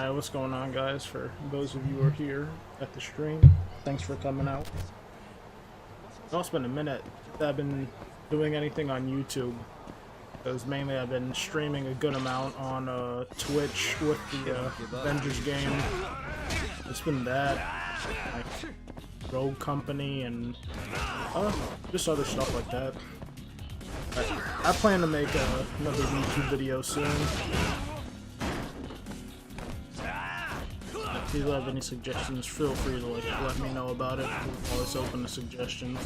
Alright, what's going on, guys? For those of you who are here at the stream, thanks for coming out. It's been a minute that I've been doing anything on YouTube, because mainly I've been streaming a good amount on Twitch with the Avengers game. It's been that, like Rogue Company, and just other stuff like that. I plan to make another YouTube video soon. If you have any suggestions, feel free to let me know about it. I'm always open to suggestions.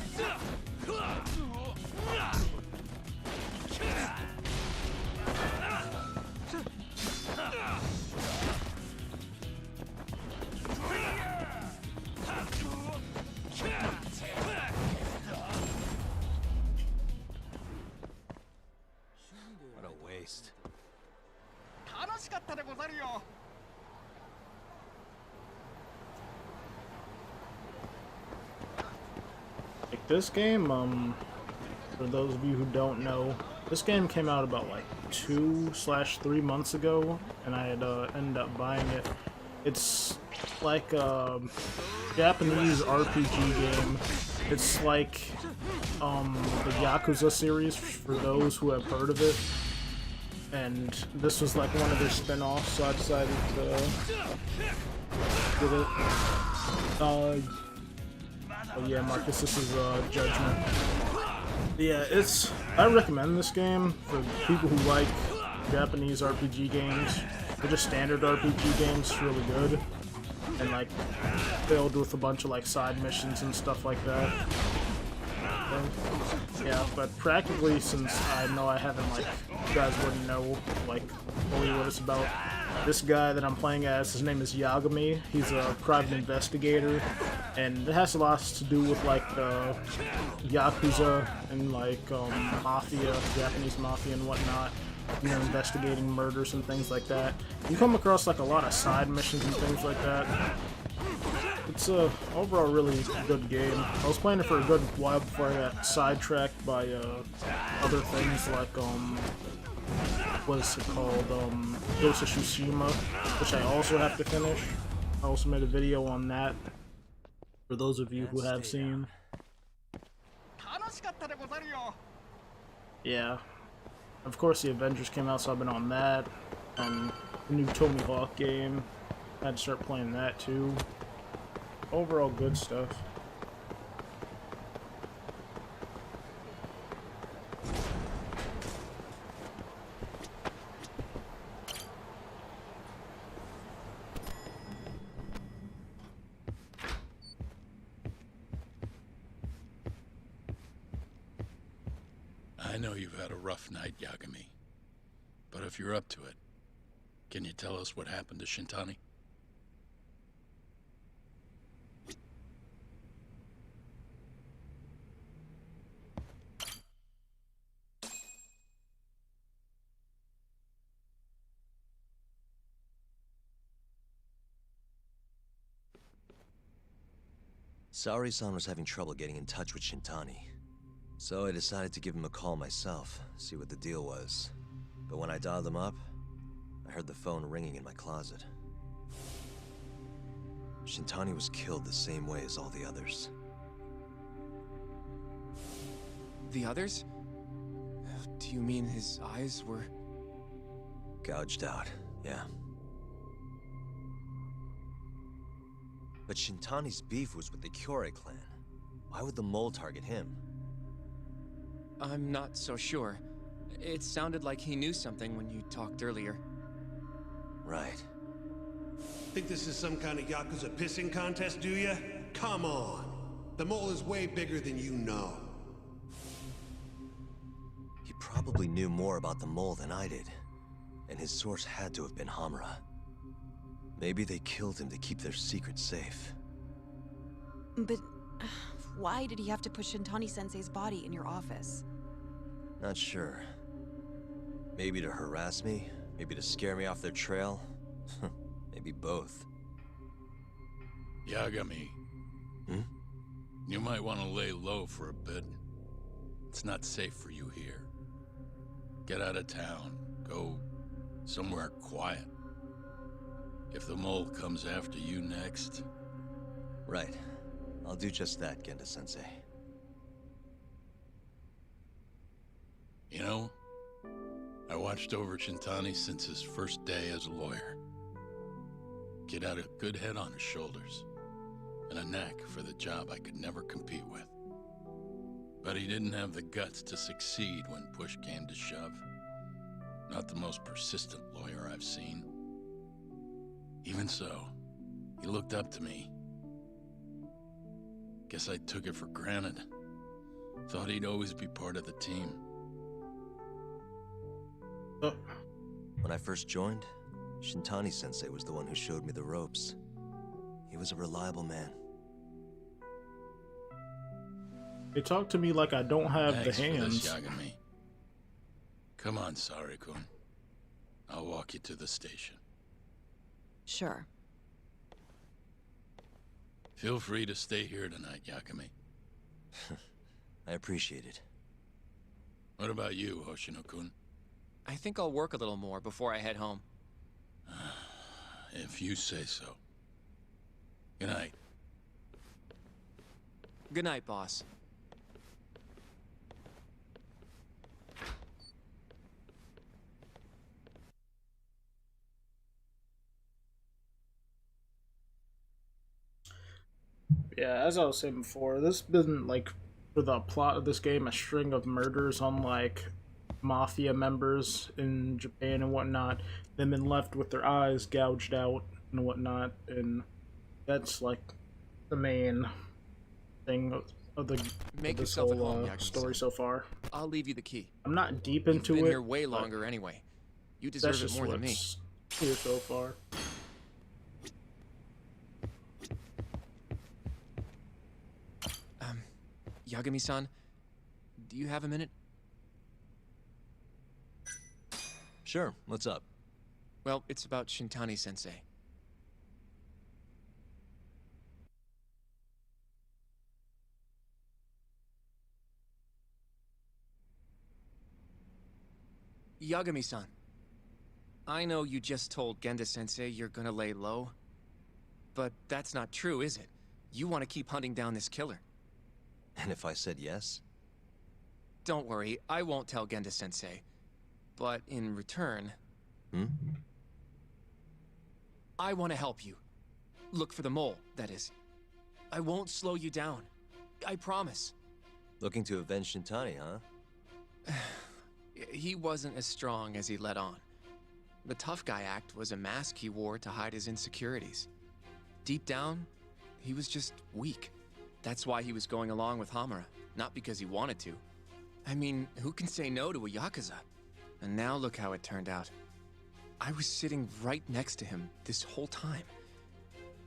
What a waste. Like this game, for those of you who don't know, this game came out about like 2/3 months ago, and I had ended up buying it. It's like a Japanese RPG game. It's like the Yakuza series, for those who have heard of it. And this was like one of their spin-offs, so I decided to get it. Oh yeah, Marcus, this is Judgment. Yeah, I recommend this game for people who like Japanese RPG games. They're just standard RPG games, really good. And like, filled with a bunch of like side missions and stuff like that. Yeah, but practically, since I know I haven't, like, you guys wouldn't know, like, fully what it's about. This guy that I'm playing as, his name is Yagami. He's a private investigator, and it has a lot to do with, like, Yakuza and, like, mafia, Japanese mafia and whatnot. You know, investigating murders and things like that. You come across, like, a lot of side missions and things like that. It's a overall really good game. I was playing it for a good while before I got sidetracked by other things like what is it called? Ghost of Tsushima, which I also have to finish. I also made a video on that for those of you who have seen. Yeah. Of course the Avengers came out, so I've been on that. The new Tony Hawk game. I had to start playing that too. Overall good stuff. I know you've had a rough night, Yagami. But if you're up to it, can you tell us what happened to Shintani? Saori-san was having trouble getting in touch with Shintani. So I decided to give him a call myself, see what the deal was. But when I dialed him up, I heard the phone ringing in my closet. Shintani was killed the same way as all the others. The others? Do you mean his eyes were... Gouged out, yeah. But Shintani's beef was with the Kyorei clan. Why would the mole target him? I'm not so sure. It sounded like he knew something when you talked earlier. Right. Think this is some kind of Yakuza pissing contest, do ya? Come on! The mole is way bigger than you know. He probably knew more about the mole than I did. And his source had to have been Hamura. Maybe they killed him to keep their secret safe. But why did he have to put Shintani-sensei's body in your office? Not sure. Maybe to harass me, maybe to scare me off their trail. Maybe both. Yagami. Hmm? You might want to lay low for a bit. It's not safe for you here. Get out of town. Go somewhere quiet. If the mole comes after you next, Right. I'll do just that, Genda-sensei. you know, I watched over Shintani since his first day as a lawyer. Kid had a good head on his shoulders, and a knack for the job I could never compete with. But he didn't have the guts to succeed when push came to shove. Not the most persistent lawyer I've seen. Even so, he looked up to me. Guess I took it for granted. Thought he'd always be part of the team. When I first joined, Shintani-sensei was the one who showed me the ropes. He was a reliable man. They talk to me like I don't have Thanks the for hands. this, Yagami. Come on, Sari-kun. I'll walk you to the station. Sure. Feel free to stay here tonight, Yagami. I appreciate it. What about you, Hoshino-kun? I think I'll work a little more before I head home. If you say so. Good night. Good night, boss. Yeah, as I was saying before, this been like for the plot of this game a string of murders on like mafia members in Japan and whatnot. They've been left with their eyes gouged out and whatnot, and that's like the main thing of Make this yourself at whole home, Yagami-san. story so far. I'll leave you the key. I'm not deep You've into been it. here way but longer anyway. You That's deserve it just more than me. what's here so far. Yagami-san, do you have a minute? Sure, what's up? Well, it's about Shintani-sensei. Yagami-san, I know you just told Genda-sensei you're gonna lay low, but that's not true, is it? You want to keep hunting down this killer. And if I said yes? Don't worry, I won't tell Genda-sensei. But in return, Hmm? I want to help you. Look for the mole, that is. I won't slow you down. I promise. Looking to avenge Shintani, huh? He wasn't as strong as he let on. The tough guy act was a mask he wore to hide his insecurities. Deep down, he was just weak. That's why he was going along with Hamura, not because he wanted to. I mean, who can say no to a Yakuza? And now look how it turned out. I was sitting right next to him this whole time.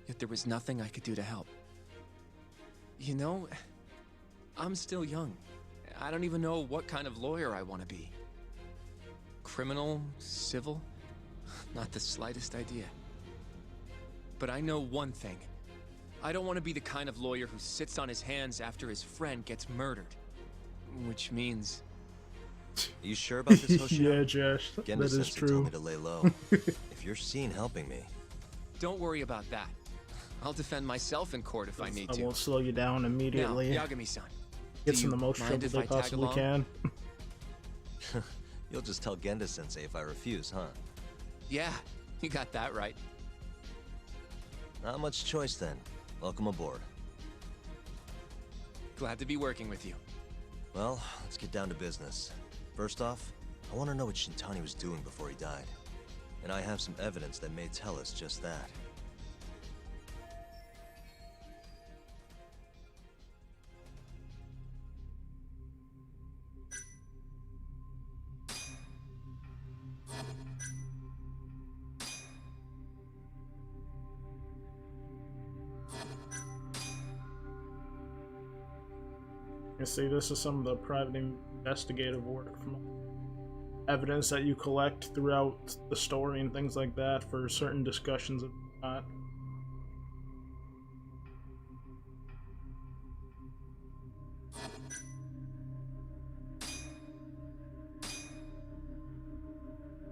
Yet there was nothing I could do to help. You know, I'm still young. I don't even know what kind of lawyer I want to be. Criminal? Civil? Not the slightest idea. But I know one thing. I don't want to be the kind of lawyer who sits on his hands after his friend gets murdered. Which means... Are you sure about this, Hoshino? Yeah, Josh, that is Genda-sensei told true. me to lay low. If you're seen helping me... Don't worry about that. I'll defend myself in court if I need I to. won't slow you down immediately. Now, Yagami-san. Gets do in the you most mind trouble if they I tag possibly along? can. You'll just tell Genda-sensei if I refuse, huh? Yeah, you got that right. Not much choice then. Welcome aboard. Glad to be working with you. Well, let's get down to business. First off, I want to know what Shintani was doing before he died. And I have some evidence that may tell us just that. You see, this is some of the private investigative work from evidence that you collect throughout the story and things like that for certain discussions and whatnot.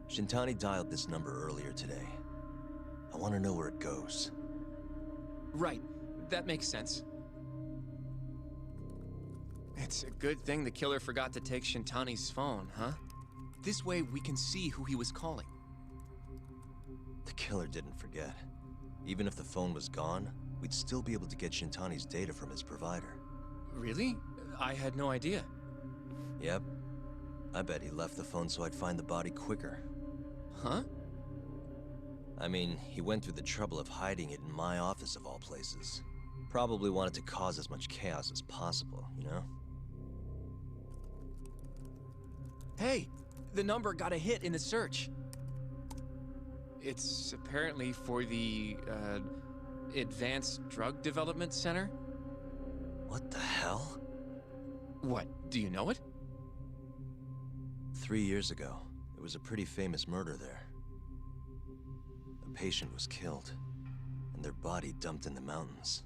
Shintani dialed this number earlier today. I I want to know where it goes. Right. That makes sense. It's a good thing the killer forgot to take Shintani's phone, huh? This way we can see who he was calling. The killer didn't forget. Even if the phone was gone, we'd still be able to get Shintani's data from his provider. Really? I had no idea. Yep. I bet he left the phone so I'd find the body quicker. Huh? I mean, he went through the trouble of hiding it in my office of all places. Probably wanted to cause as much chaos as possible, you know? Hey, the number got a hit in the search. It's apparently for the, Advanced Drug Development Center? What the hell? What, do you know it? 3 years ago, there was a pretty famous murder there. A patient was killed, and their body dumped in the mountains.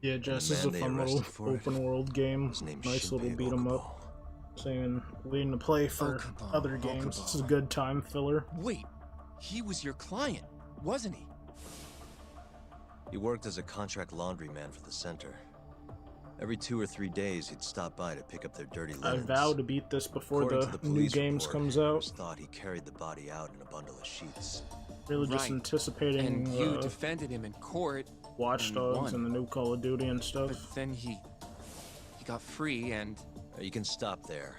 Yeah, And Jess, the this is a man they fun little arrested for it open world game. was named Nice little Shinpei beat 'em up. Okubo. Saying leading to play for Okubo, other games. This is a Okubo. good time filler. Wait, he was your client, wasn't he? He worked as a contract laundryman for the center. Every 2 or 3 days, he'd stop by to pick up their dirty I linens. vow to beat this before According the to new police games report, comes It out. was thought he carried the body out in a bundle of sheets. Really just Right. anticipating And you defended him in court. Watch and Dogs won. and the new Call of Duty and stuff. But then he got free and... You can stop there.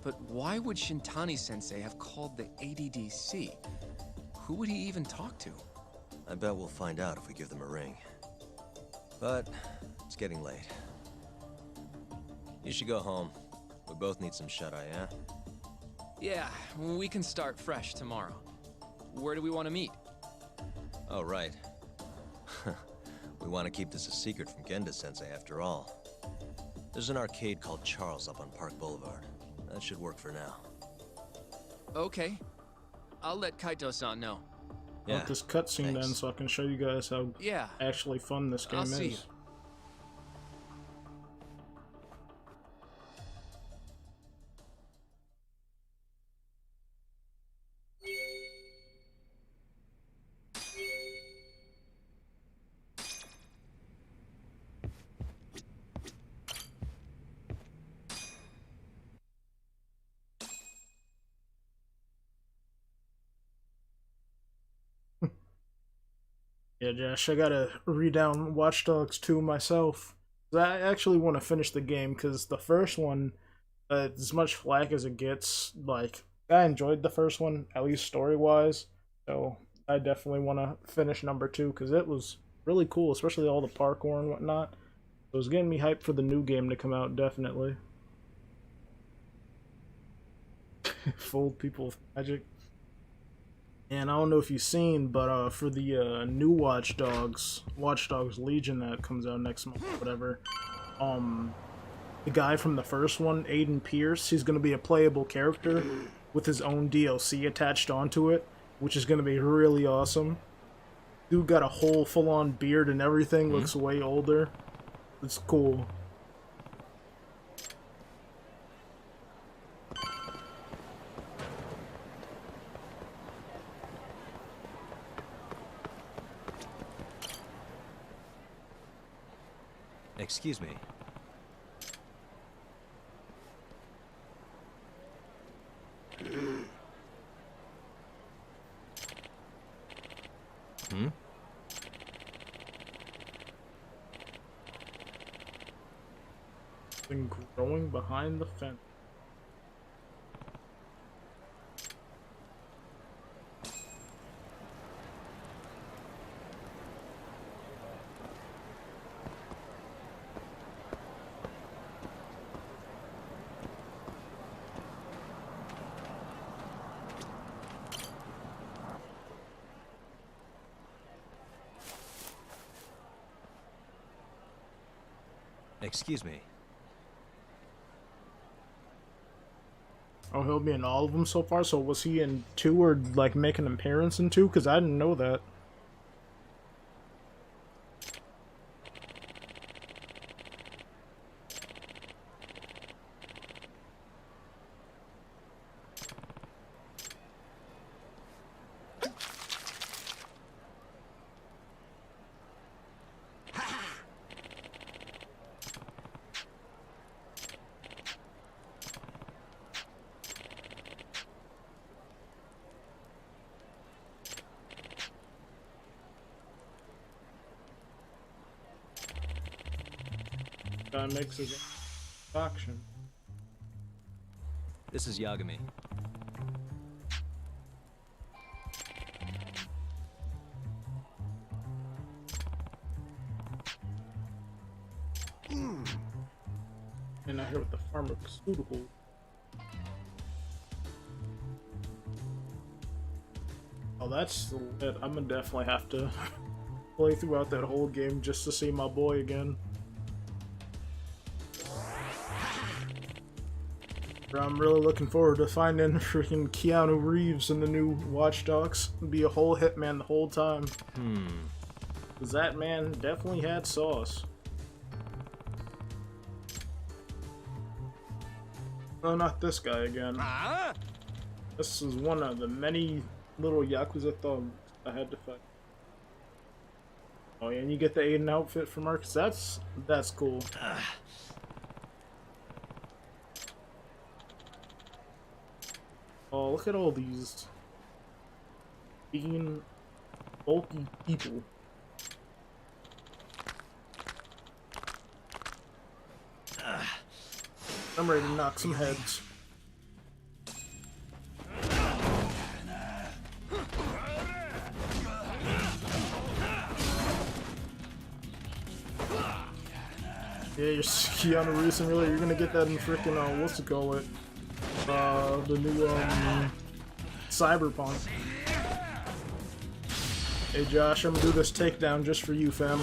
But why would Shintani-sensei have called the ADDC? Who would he even talk to? I bet we'll find out if we give them a ring. But it's getting late. You should go home. We both need some shut-eye, yeah? Yeah, we can start fresh tomorrow. Where do we want to meet? Oh, right. We want to keep this a secret from Genda-sensei after all. There's an arcade called Charles up on Park Boulevard. That should work for now. Okay. I'll let Kaito-san know. I want this cutscene Thanks. then so I can show you guys how Yeah. actually fun this game I'll see is. you. Yeah, Josh, I gotta read down Watch Dogs 2 myself. I actually want to finish the game because the first one, as much flack as it gets, like, I enjoyed the first one, at least story-wise. So I definitely want to finish number 2 because it was really cool, especially all the parkour and whatnot. It was getting me hyped for the new game to come out, definitely. Fooled people with magic. And I don't know if you've seen, but for the new Watch Dogs Legion that comes out next month, whatever, the guy from the first one, Aiden Pierce, he's going to be a playable character with his own DLC attached onto it, which is going to be really awesome. Dude got a whole full-on beard and everything, looks way older. It's cool. Excuse me. Hmm? Been growing behind the fence. Excuse me. Oh, he'll be in all of them so far? So was he in 2 or, like, make an appearance in 2? Because I didn't know that. Guy makes his action. This is Yagami. And I hear with the pharmaceutical. Oh, that's lit. I'm gonna definitely have to play throughout that whole game just to see my boy again. I'm really looking forward to finding freaking Keanu Reeves in the new Watch Dogs. Be a whole hitman the whole time. Cause that man definitely had sauce. No, not this guy again. This is one of the many little Yakuza thugs I had to fight. Oh yeah, and you get the Aiden outfit from Marcus. That's cool. Oh, look at all these being bulky people. I'm ready to knock some heads. Yeah, you're Keanu Reeves, and really, you're gonna get that in freaking what's it call it? The new Cyberpunk. Hey Josh, I'm gonna do this takedown just for you, fam.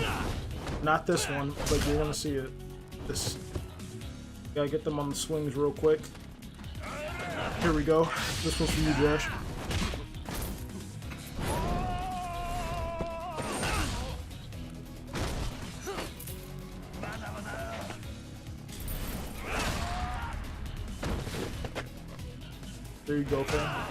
Not this one, but you're gonna see it. This. Gotta get them on the swings real quick. Here we go. This one's for you, Josh. There you go, fam.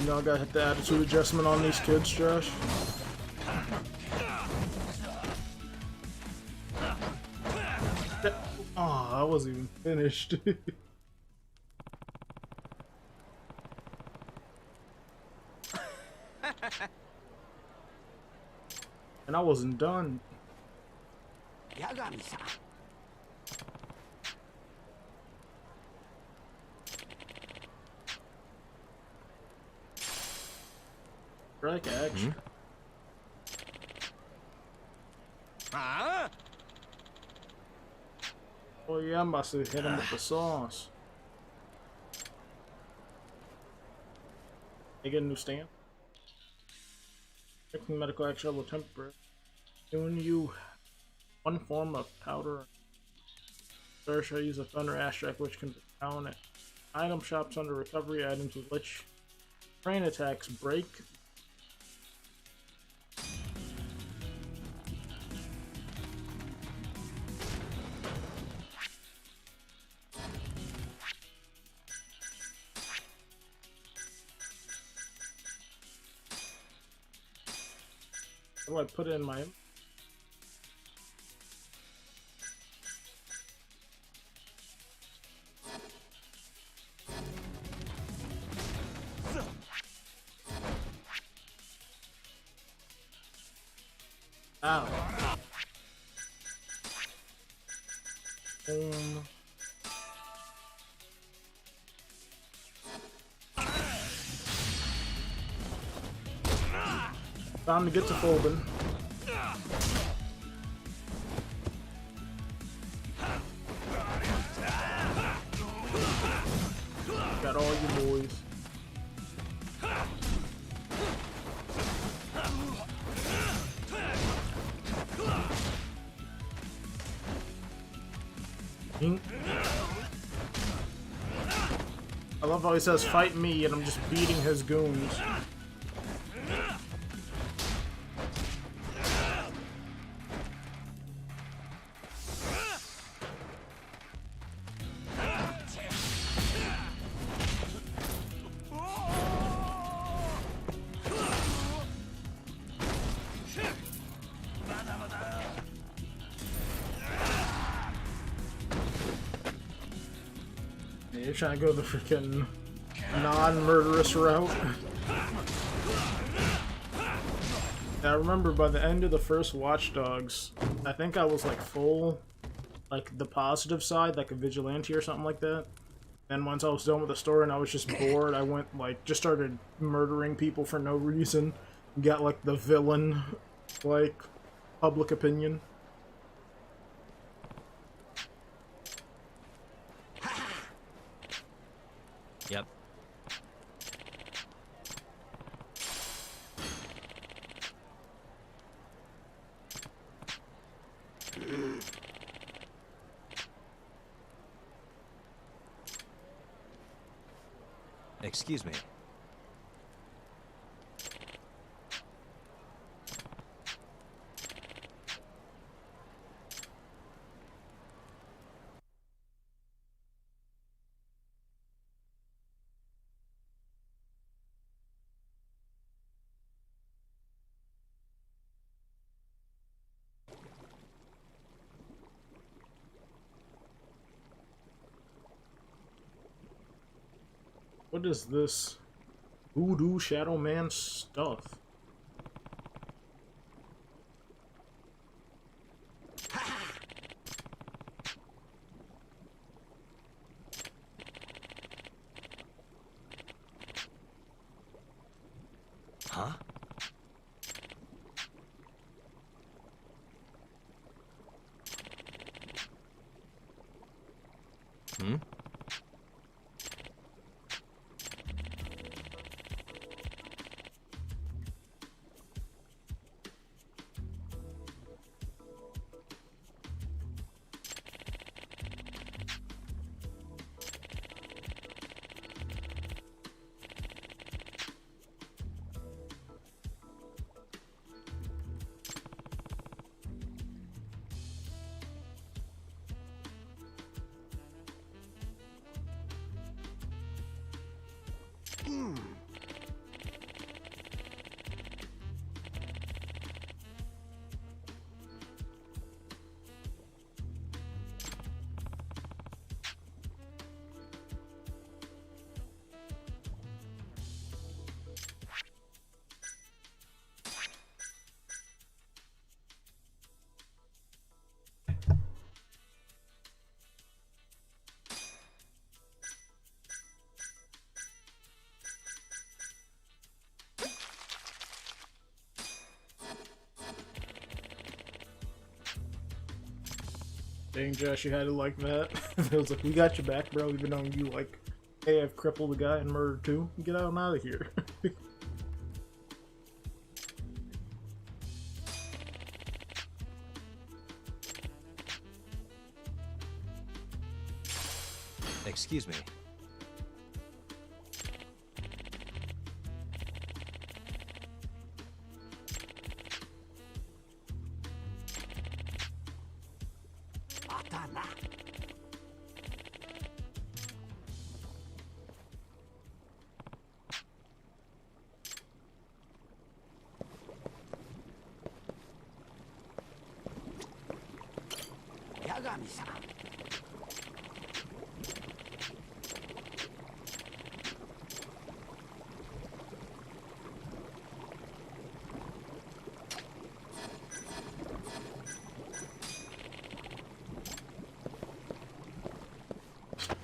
You know I gotta hit the attitude adjustment on these kids, Josh. Oh, I wasn't even finished. And I wasn't done. Yagami-san. Strike action. Oh yeah, I'm about to hit him with the sauce. They get a new stamp. Fixing medical action will temporary. Giving you one form of powder. Sir shall use a thunder abstract which can be found at item shops under recovery items with which train attacks break. How do I put it in my... Ow. Time to get to folding. Got all you boys. I love how he says fight me and I'm just beating his goons. You're trying to go the freaking non-murderous route. I remember by the end of the first Watch Dogs, I think I was like full, like the positive side, like a vigilante or something like that. And once I was done with the story and I was just bored, I went like just started murdering people for no reason. Got like the villain, like public opinion. Yep. Excuse me. What is this voodoo shadow man stuff? Huh? Hmm? Dang, Josh, you had it like that. It was like, we got your back, bro, even though you, like, hey, I've crippled a guy and murdered two. Get out of here. Excuse me.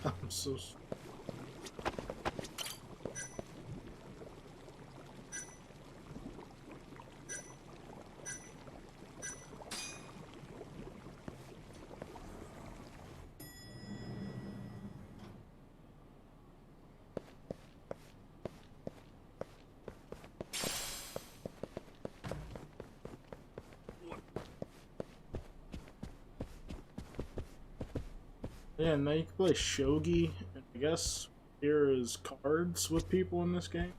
I'm so... Yeah, now you can play shogi, and I guess here is cards with people in this game.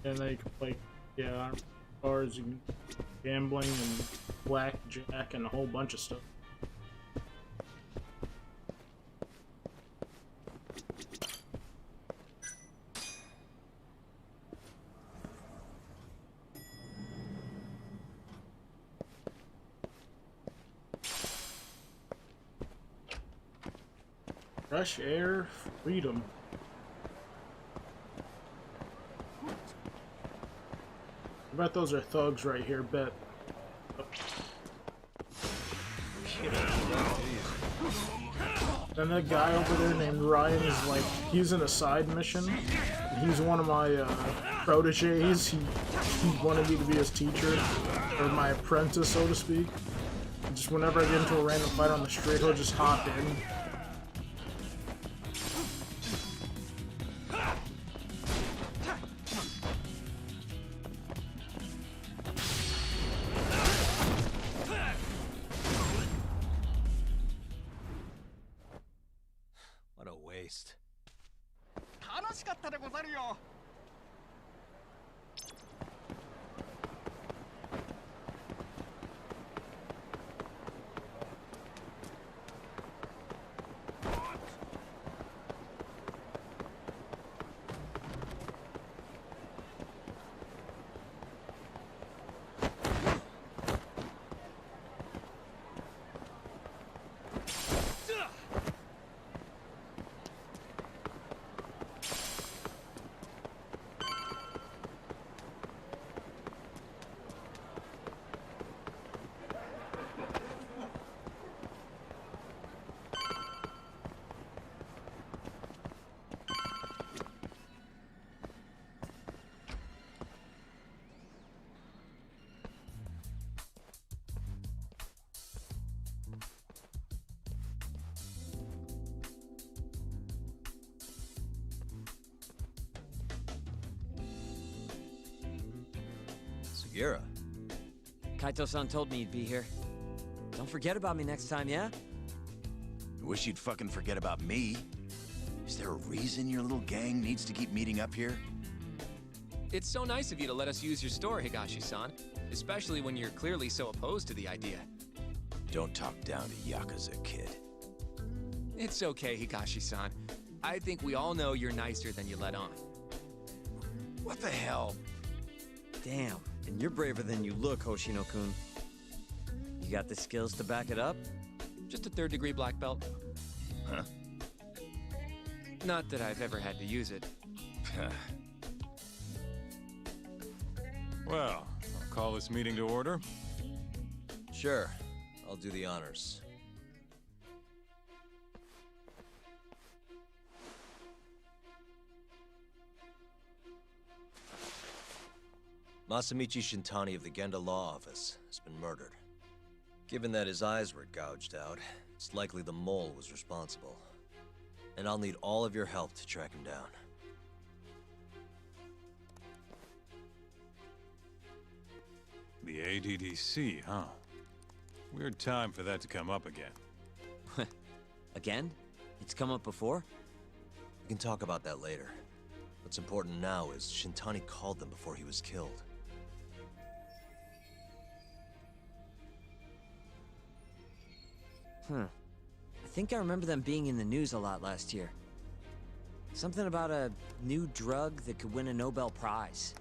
And then you can play, yeah, cards, you can gambling and blackjack and a whole bunch of stuff. Fresh air, freedom. I bet those are thugs right here, bet. And that guy over there named Ryan is like, he's in a side mission. He's one of my proteges. He wanted me to be his teacher, or my apprentice, so to speak. Just whenever I get into a random fight on the street, he'll just hop in. What a waste. 楽しかったでござるよ。Sugiura. Kaito-san told me you'd be here. Don't forget about me next time, yeah? I wish you'd fucking forget about me. Is there a reason your little gang needs to keep meeting up here? It's so nice of you to let us use your store, Higashi-san. Especially when you're clearly so opposed to the idea. Don't talk down to Yakuza, kid. It's okay, Higashi-san. I think we all know you're nicer than you let on. What the hell? Damn, and you're braver than you look, Hoshino-kun. You got the skills to back it up? Just a third-degree black belt. Huh? Not that I've ever had to use it. Well, I'll call this meeting to order. Sure, I'll do the honors. Masamichi Shintani of the Genda Law Office has been murdered. Given that his eyes were gouged out, it's likely the mole was responsible. And I'll need all of your help to track him down. The ADDC, huh? Weird time for that to come up again. Again? It's come up before? We can talk about that later. What's important now is Shintani called them before he was killed. I think I remember them being in the news a lot last year. Something about a new drug that could win a Nobel Prize.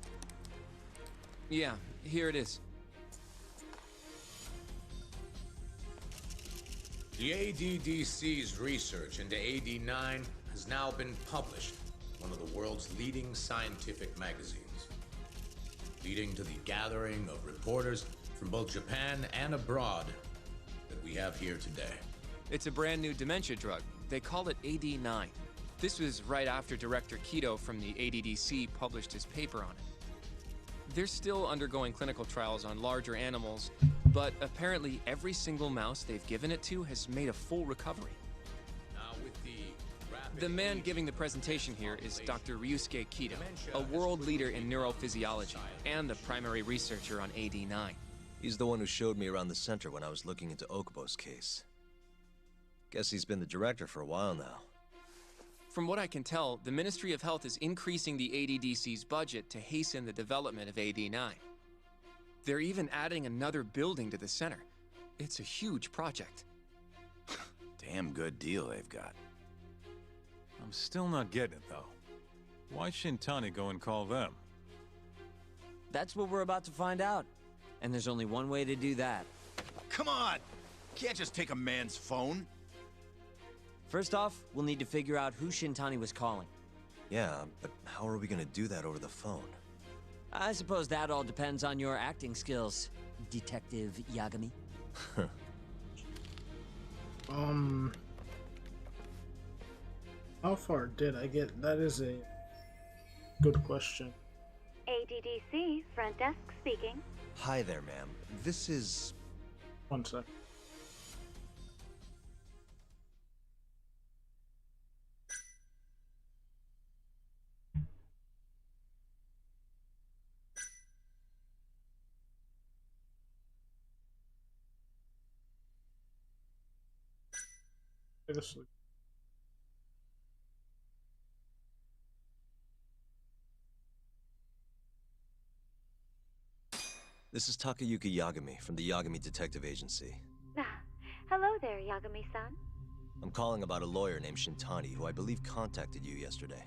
Yeah, here it is. The ADDC's research into AD9 has now been published in one of the world's leading scientific magazines, leading to the gathering of reporters from both Japan and abroad that we have here today. It's a brand new dementia drug. They call it AD9. This was right after Director Kido from the ADDC published his paper on it. They're still undergoing clinical trials on larger animals, but apparently every single mouse they've given it to has made a full recovery. Now with The man giving the presentation here is Dr. Ryusuke Kido, a world leader in neurophysiology and the primary researcher on AD9. He's the one who showed me around the center when I was looking into Okubo's case. Guess he's been the director for a while now. From what I can tell, the Ministry of Health is increasing the ADDC's budget to hasten the development of AD9. They're even adding another building to the center. It's a huge project. Damn good deal they've got. I'm still not getting it, though. Why Shintani go and call them? That's what we're about to find out. And there's only one way to do that. Come on! Can't just take a man's phone. First off, we'll need to figure out who Shintani was calling. Yeah, but how are we gonna do that over the phone? I suppose that all depends on your acting skills, Detective Yagami. How far did I get? That is a good question. ADDC, front desk speaking. Hi there, ma'am. This is... One sec. Go to sleep. This is Takayuki Yagami from the Yagami Detective Agency. Hello there, Yagami-san. I'm calling about a lawyer named Shintani who I believe contacted you yesterday.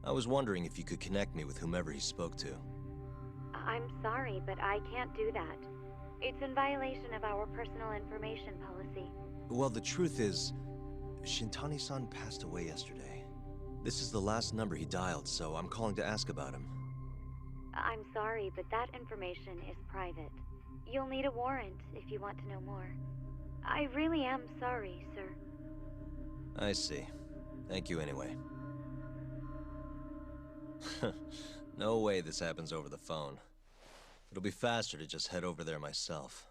I was wondering if you could connect me with whomever he spoke to. I'm sorry, but I can't do that. It's in violation of our personal information policy. Well, the truth is, Shintani-san passed away yesterday. This is the last number he dialed, so I'm calling to ask about him. I'm sorry, but that information is private. You'll need a warrant if you want to know more. I really am sorry, sir. I see. Thank you anyway. No way this happens over the phone. It'll be faster to just head over there myself.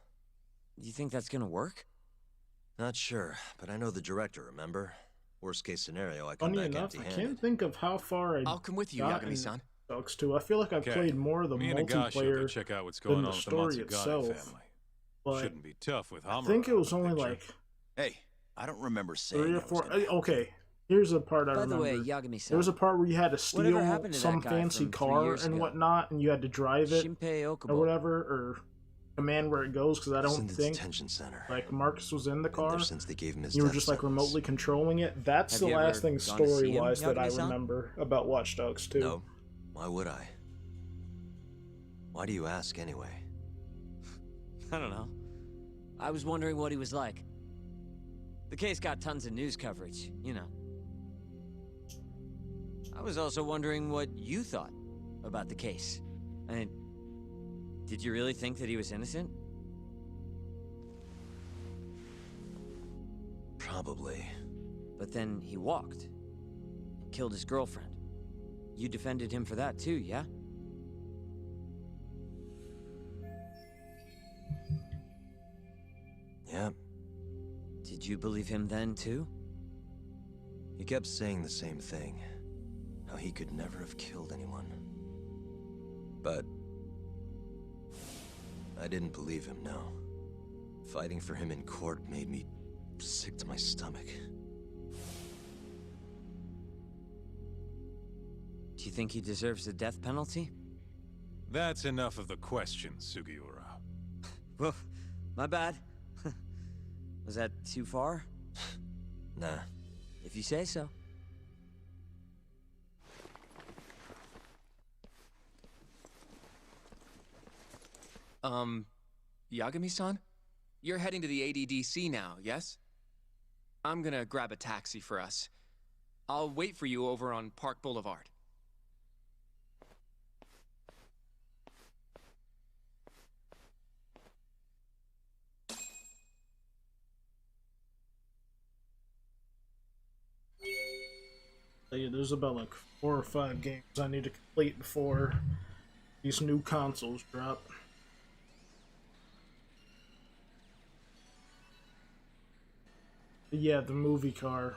You think that's gonna work? Not sure, but I know the director, remember? Worst case scenario, I come Funny back enough, I empty-handed. can't think of how far I'll come with you, Yagami-san. Dogs too. I feel like I've played more of the Me and Agashi will go multiplayer check out what's than going the on with the story Matsugane itself. family. But Shouldn't be tough with I Hamura. think it was out of the only picture. like Hey, I don't remember saying 3 or I was 4. gonna help Okay, here's a part I By the remember. way, Yagami-san. There was a part where you had to Whatever steal happened to some that guy fancy from 3 car years and ago? whatnot, and you had to drive it Shinpei Okubo. or whatever, or command where it goes. Because I He's don't in the think detention center. like Marcus was in the Been car. there since they gave him his You were death just like sentence. remotely controlling it. That's Have the you last ever thing gone to see him, story-wise that I Yagami-san? remember about Watch Dogs 2. No. Why would I? Why do you ask anyway? I don't know. I was wondering what he was like. The case got tons of news coverage, you know. I was also wondering what you thought about the case. I mean, did you really think that he was innocent? Probably. But then he walked. And killed his girlfriend. You defended him for that too, yeah? Yeah. Did you believe him then too? He kept saying the same thing. How he could never have killed anyone. But... I didn't believe him, no. Fighting for him in court made me sick to my stomach. Do you think he deserves the death penalty? That's enough of the questions, Sugiura. Well, my bad. Was that too far? Nah. If you say so. Yagami-san? You're heading to the ADDC now, yes? I'm gonna grab a taxi for us. I'll wait for you over on Park Boulevard. Yeah, there's about like 4 or 5 games I need to complete before these new consoles drop. But yeah, the movie car.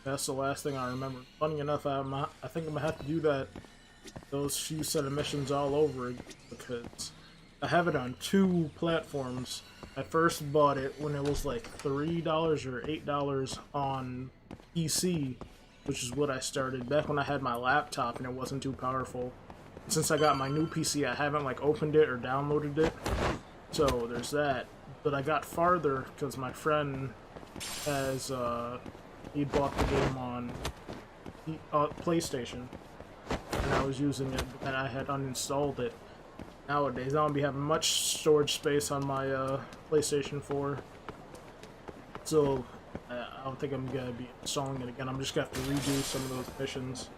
That's the last thing I remember. Funny enough, I think I'm gonna have to do those few set of missions all over again because I have it on 2 platforms. I first bought it when it was like $3 or $8 on PC, which is what I started back when I had my laptop and it wasn't too powerful. Since I got my new PC, I haven't like opened it or downloaded it, so there's that. But I got farther because my friend has he bought the game on PlayStation, and I was using it, and I had uninstalled it. Nowadays, I don't be having much storage space on my PlayStation 4, so I don't think I'm gonna be installing it again. I'm just gonna have to redo some of those missions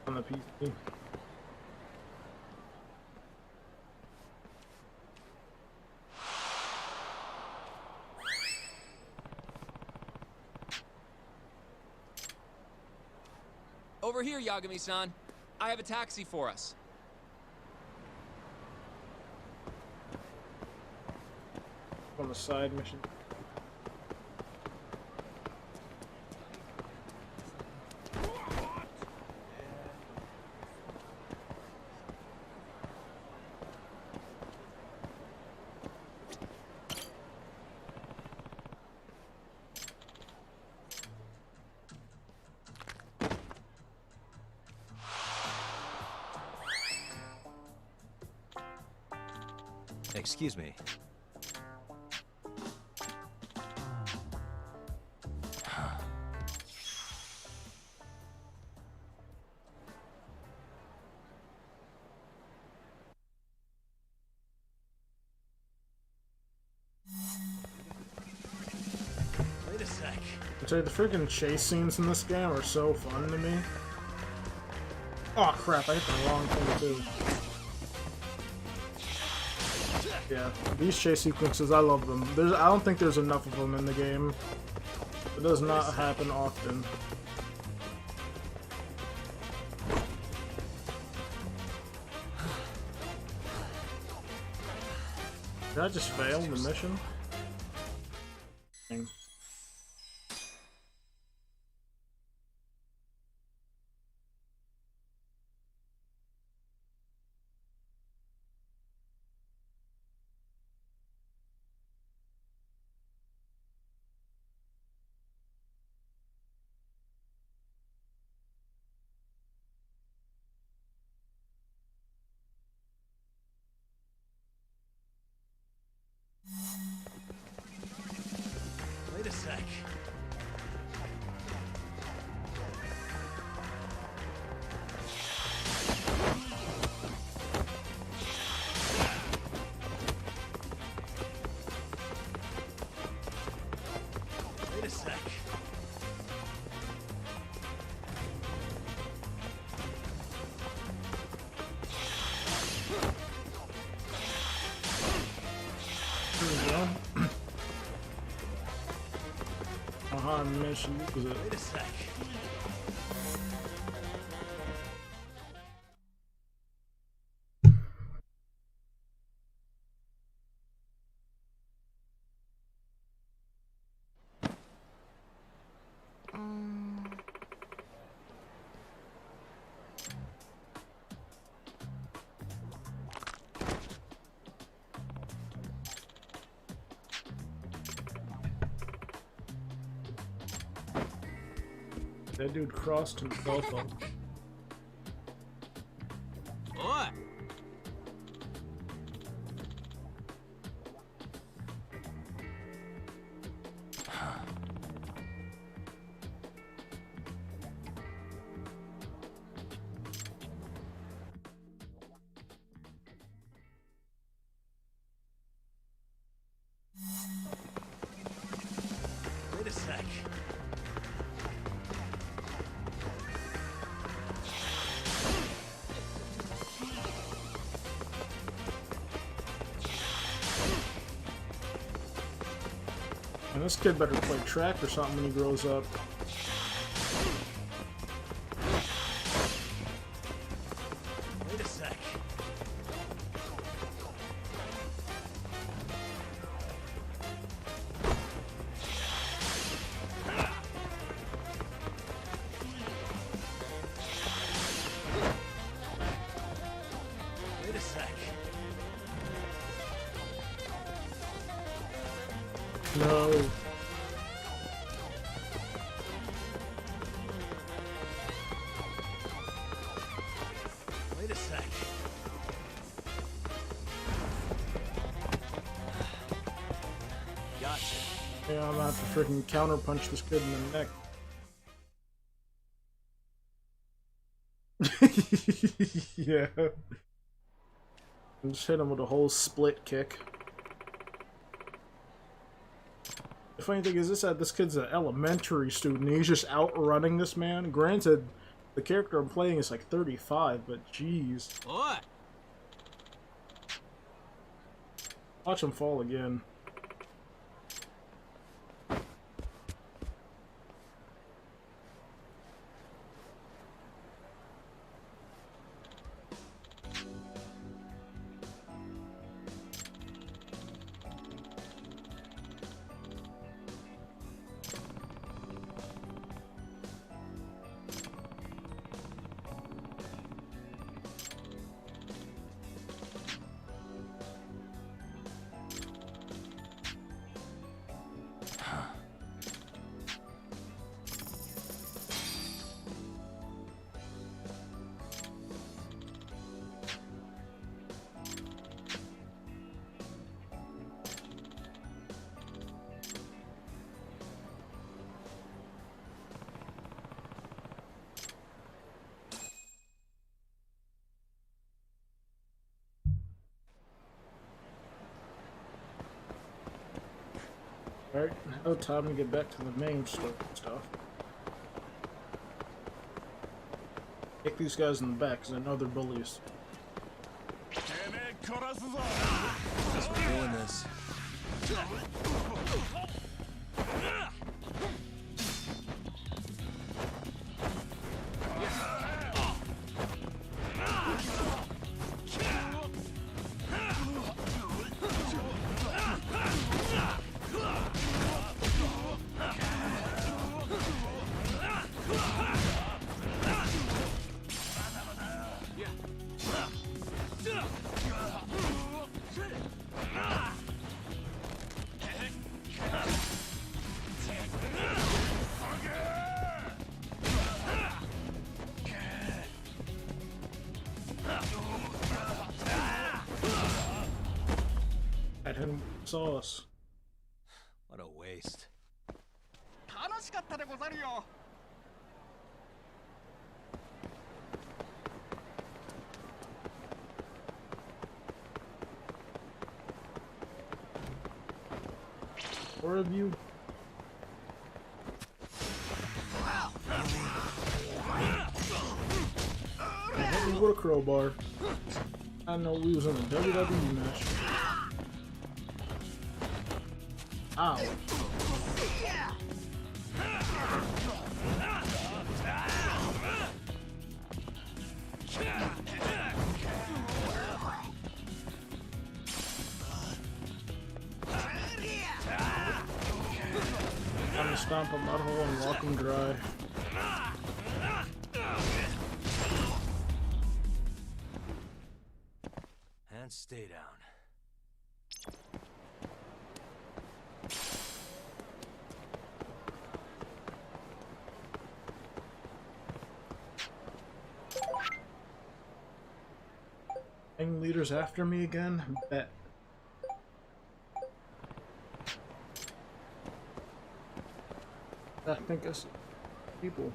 on the PC. Over here, Yagami-san. I have a taxi for us. On the side mission. Excuse me. Wait a sec. I tell you, the freaking chase scenes in this game are so fun to me. Oh crap, I hit the wrong thing too. Yeah, these chase sequences, I love them. I don't think there's enough of them in the game. It does not happen often. Did I just fail the mission? Dang. Wait a sec. Wait a sec. Here we go. Mission was it? Wait a sec. That dude crossed himself up. What? Wait a sec. And this kid better play track or something when he grows up. Wait a sec. Wait a sec. No. Wait a sec. Gotcha. Yeah, I'm gonna have to freaking counterpunch this kid in the neck. Yeah. Just hit him with a whole split kick. The funny thing is, this kid's an elementary student. He's just outrunning this man. Granted, the character I'm playing is like 35, but jeez. What? Watch him fall again. Alright, now time to get back to the main story stuff. Kick these guys in the back, because I know they're bullies. Guess we're doing this. At him sauce. What a waste. 楽しかったでござるよ。Four of you? Hit me with a crowbar. I know we was in a WWE match. Ow. Time to stomp a mud hole and walk him dry. And stay down. Gang leaders after me again? Bet. I think it's people.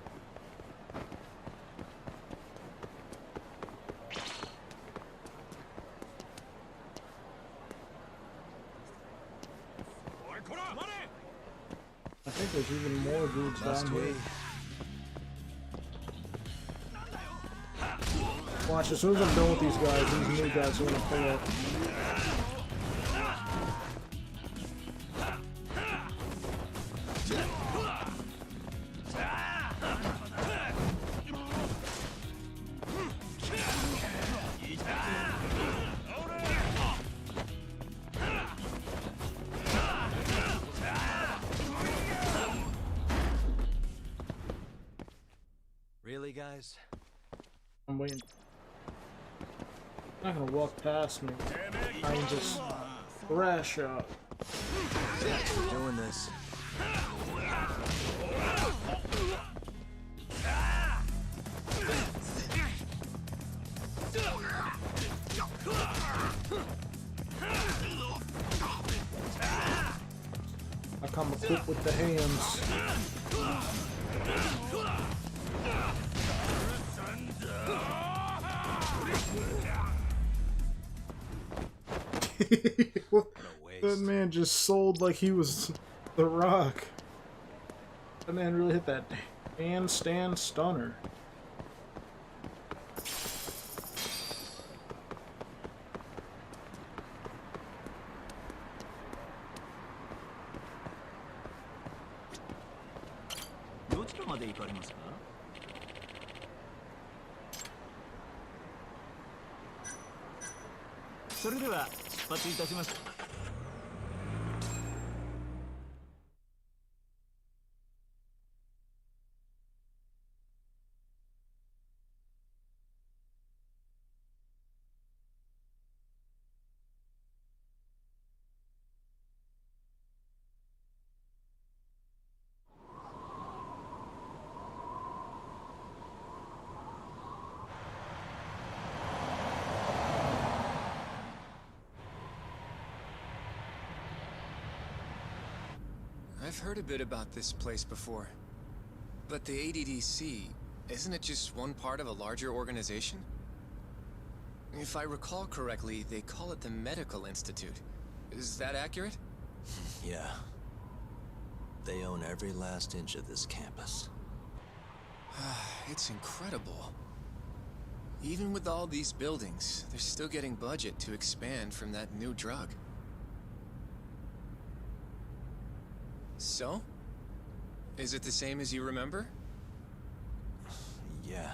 I think there's even more dudes down here. Watch, as soon as I'm done with these guys, these new guys are gonna pull up. Really, guys? I'm waiting. Not gonna walk past me. I can just thrash out. Doing this. I come equipped with the hands. That man just sold like he was The Rock. That man really hit that handstand stunner. I've heard a bit about this place before. But the ADDC, isn't it just one part of a larger organization? If I recall correctly, they call it the Medical Institute. Is that accurate? Yeah. They own every last inch of this campus. It's incredible. Even with all these buildings, they're still getting budget to expand from that new drug. So? Is it the same as you remember? Yeah.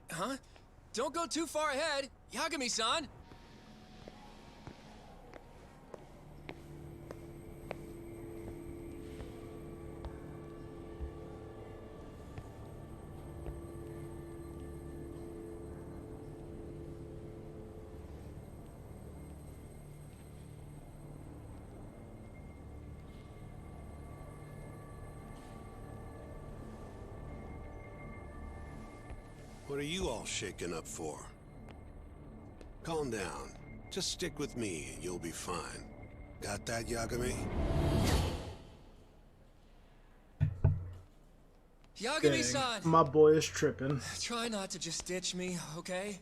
Huh? Don't go too far ahead! Yagami-san! What are you all shaken up for? Calm down. Just stick with me and you'll be fine. Got that, Yagami? Yagami-san! My boy is tripping. Try not to just ditch me, okay?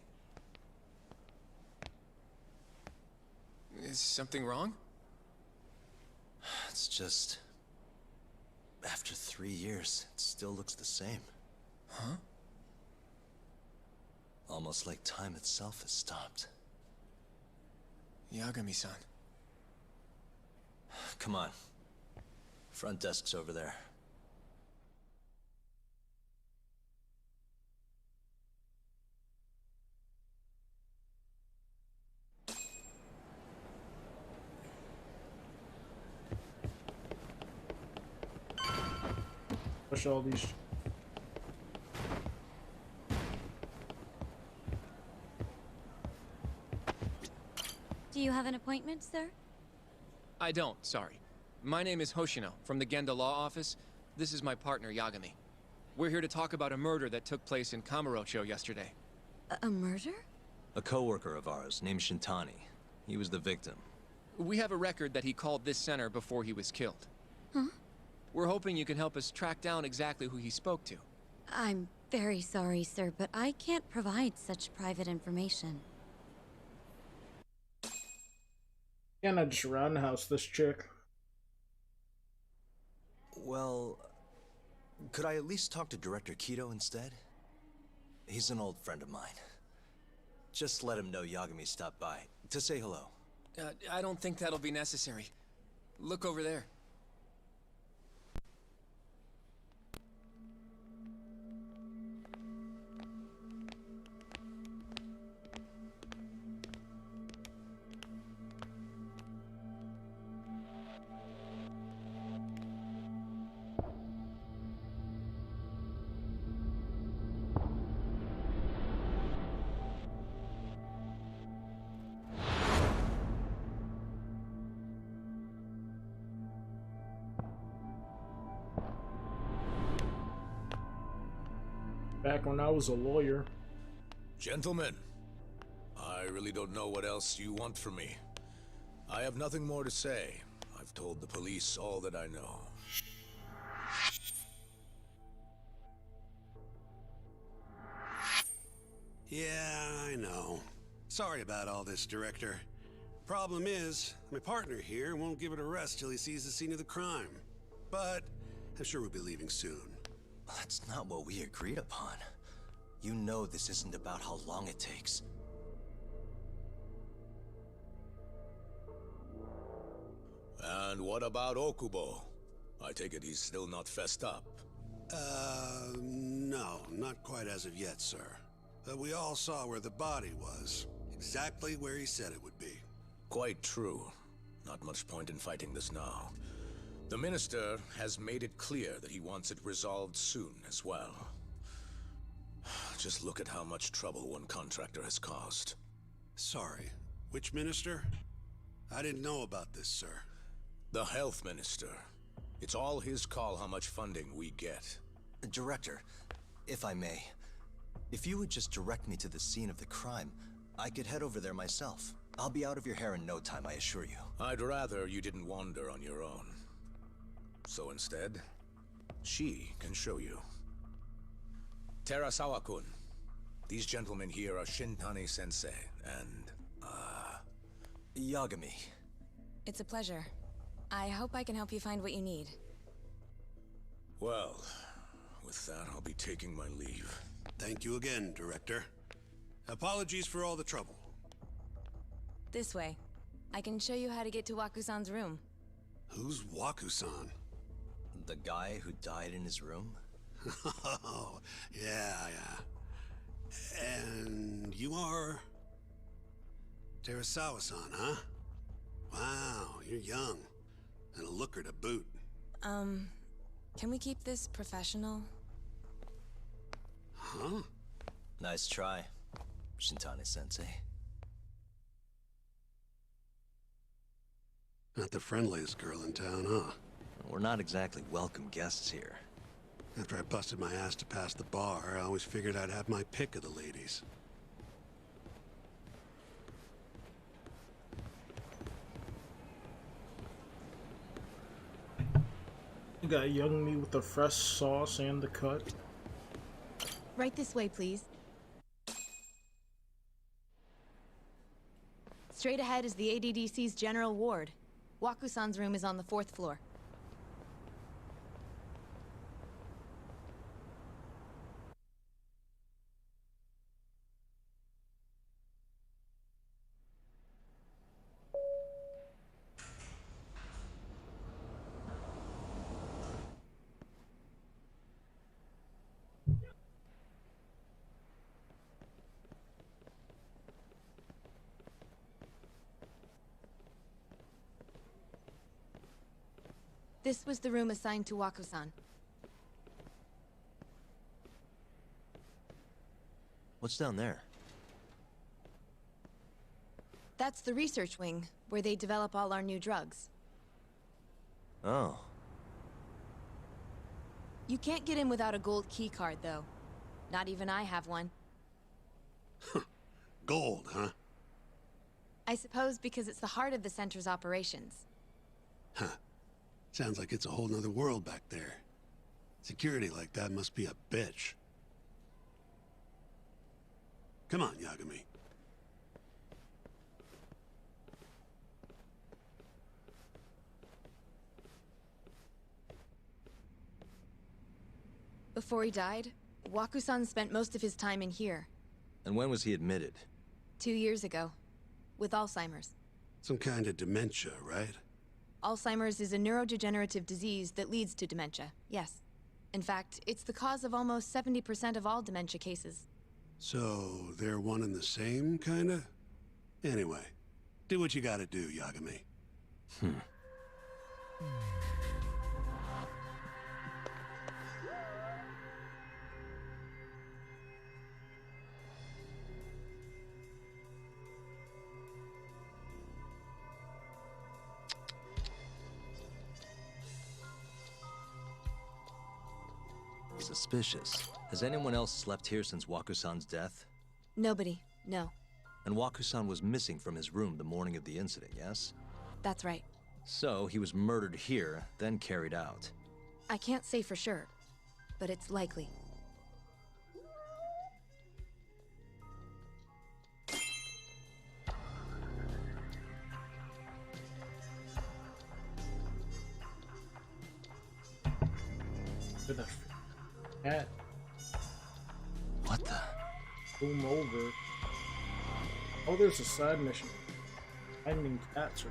Is something wrong? It's just... after 3 years, it still looks the same. Huh? Almost like time itself has stopped. Yagami-san. Come on. Front desk's over there. Push all these. Do you have an appointment, sir? I don't, sorry. My name is Hoshino, from the Genda Law Office. This is my partner, Yagami. We're here to talk about a murder that took place in Kamurocho yesterday. A murder? A coworker of ours named Shintani. He was the victim. We have a record that he called this center before he was killed. Huh? We're hoping you can help us track down exactly who he spoke to. I'm very sorry, sir, but I can't provide such private information. Can't I just roundhouse this chick? Well, could I at least talk to Director Kido instead? He's an old friend of mine. Just let him know Yagami stopped by, to say hello. I don't think that'll be necessary. Look over there. Back when I was a lawyer. Gentlemen, I really don't know what else you want from me. I have nothing more to say. I've told the police all that I know. Yeah, I know. Sorry about all this, Director. Problem is, my partner here won't give it a rest till he sees the scene of the crime. But I'm sure we'll be leaving soon. That's not what we agreed upon. You know this isn't about how long it takes. And what about Okubo? I take it he's still not fessed up. No, not quite as of yet, sir. But we all saw where the body was. Exactly where he said it would be. Quite true. Not much point in fighting this now. The Minister has made it clear that he wants it resolved soon as well. Just look at how much trouble one contractor has caused. Sorry, which Minister? I didn't know about this, sir. The Health Minister. It's all his call how much funding we get. Director, if I may, if you would just direct me to the scene of the crime, I could head over there myself. I'll be out of your hair in no time, I assure you. I'd rather you didn't wander on your own. So instead, she can show you. Terasawa-kun, these gentlemen here are Shintani-sensei and, Yagami. It's a pleasure. I hope I can help you find what you need. Well, with that, I'll be taking my leave. Thank you again, Director. Apologies for all the trouble. This way. I can show you how to get to Waku-san's room. Who's Waku-san? The guy who died in his room? Oh, yeah. And you are... Terasawa-san, huh? Wow, you're young. And a looker to boot. Can we keep this professional? Huh? Nice try, Shintani-sensei. Not the friendliest girl in town, huh? We're not exactly welcome guests here. After I busted my ass to pass the bar, I always figured I'd have my pick of the ladies. You got young me with the fresh sauce and the cut. Right this way, please. Straight ahead is the ADDC's general ward. Waku-san's room is on the 4th floor. This was the room assigned to Waku-san. What's down there? That's the research wing, where they develop all our new drugs. Oh. You can't get in without a gold key card, though. Not even I have one. Gold, huh? I suppose because it's the heart of the center's operations. Huh. Sounds like it's a whole nother world back there. Security like that must be a bitch. Come on, Yagami. Before he died, Waku-san spent most of his time in here. And when was he admitted? 2 years ago. With Alzheimer's. Some kind of dementia, right? Alzheimer's is a neurodegenerative disease that leads to dementia, yes. In fact, it's the cause of almost 70% of all dementia cases. So, they're one and the same, kinda? Anyway, do what you gotta do, Yagami. Suspicious. Has anyone else slept here since Waku-san's death? Nobody, no. And Waku-san was missing from his room the morning of the incident, yes? That's right. So, he was murdered here, then carried out. I can't say for sure, but it's likely. With a cat. What the? Boom over. Oh, there's a side mission. Finding cats.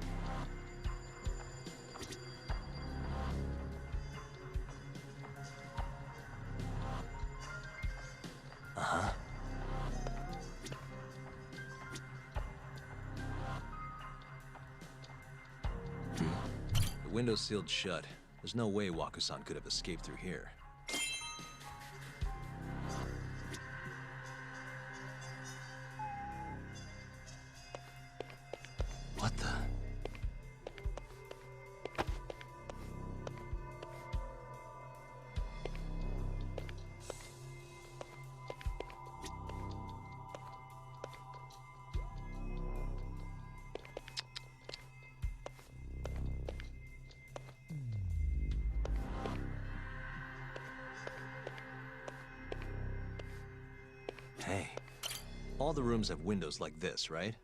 Uh-huh. The window's sealed shut. There's no way Waku-san could have escaped through here. What the? Hey, all the rooms have windows like this, right?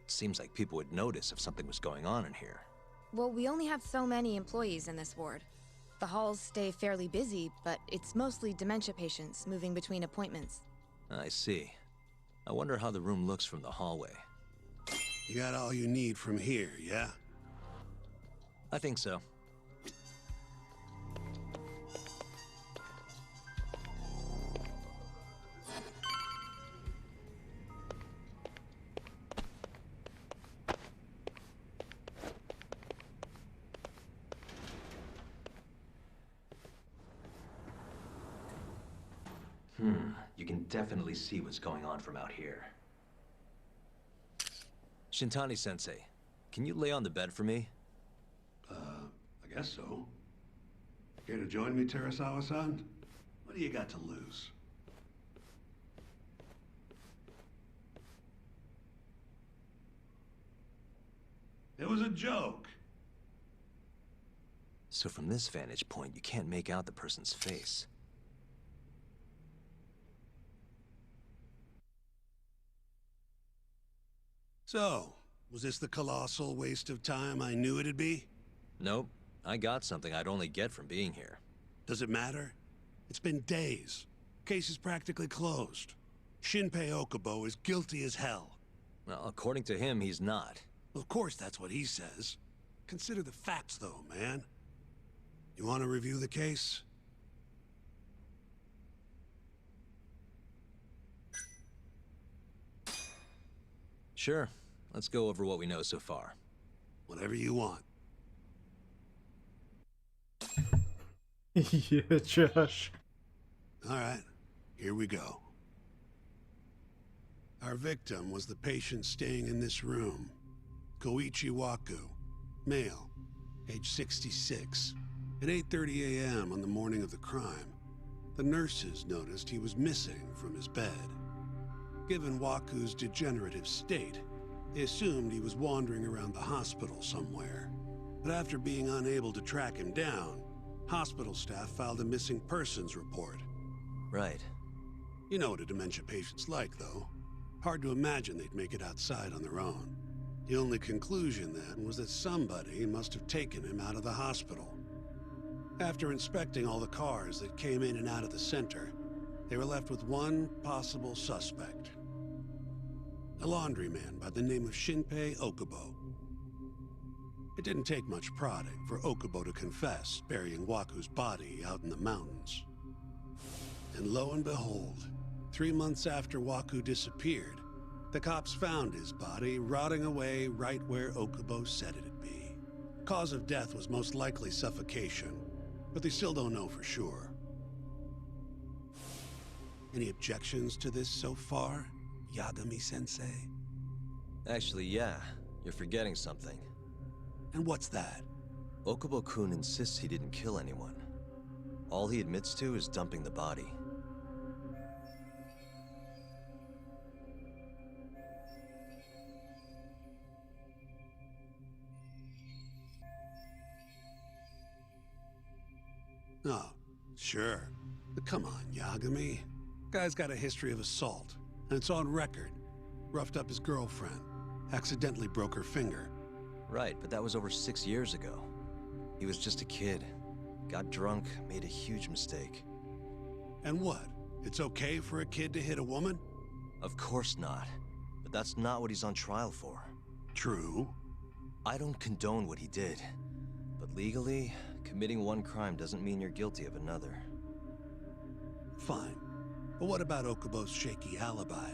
Seems like people would notice if something was going on in here. Well, we only have so many employees in this ward. The halls stay fairly busy, but it's mostly dementia patients moving between appointments. I see. I wonder how the room looks from the hallway. You got all you need from here, yeah? I think so. You can definitely see what's going on from out here. Shintani-sensei, can you lay on the bed for me? I guess so. Care to join me, Terasawa-san? What do you got to lose? It was a joke. So from this vantage point, you can't make out the person's face. So, was this the colossal waste of time I knew it'd be? Nope. I got something I'd only get from being here. Does it matter? It's been days. Case is practically closed. Shinpei Okubo is guilty as hell. Well, according to him, he's not. Of course that's what he says. Consider the facts, though, man. You want to review the case? Sure. Let's go over what we know so far. Whatever you want. Yeah, Josh. All right, here we go. Our victim was the patient staying in this room. Koichi Waku, male, age 66. At 8:30 a.m. on the morning of the crime, the nurses noticed he was missing from his bed. Given Waku's degenerative state, they assumed he was wandering around the hospital somewhere. But after being unable to track him down, hospital staff filed a missing persons report. Right. You know what a dementia patient's like, though. Hard to imagine they'd make it outside on their own. The only conclusion then was that somebody must have taken him out of the hospital. After inspecting all the cars that came in and out of the center, they were left with one possible suspect. A laundryman by the name of Shinpei Okubo. It didn't take much prodding for Okubo to confess burying Waku's body out in the mountains. And lo and behold, 3 months after Waku disappeared, the cops found his body rotting away right where Okubo said it'd be. Cause of death was most likely suffocation, but they still don't know for sure. Any objections to this so far, Yagami-sensei? Actually, yeah. You're forgetting something. And what's that? Okubo-kun insists he didn't kill anyone. All he admits to is dumping the body. Oh, sure. But come on, Yagami. Guy's got a history of assault, and it's on record. Roughed up his girlfriend, accidentally broke her finger. Right, but that was over 6 years ago. He was just a kid. Got drunk, made a huge mistake. And what? It's okay for a kid to hit a woman? Of course not. But that's not what he's on trial for. True. I don't condone what he did. But legally, committing one crime doesn't mean you're guilty of another. Fine. But what about Okubo's shaky alibi?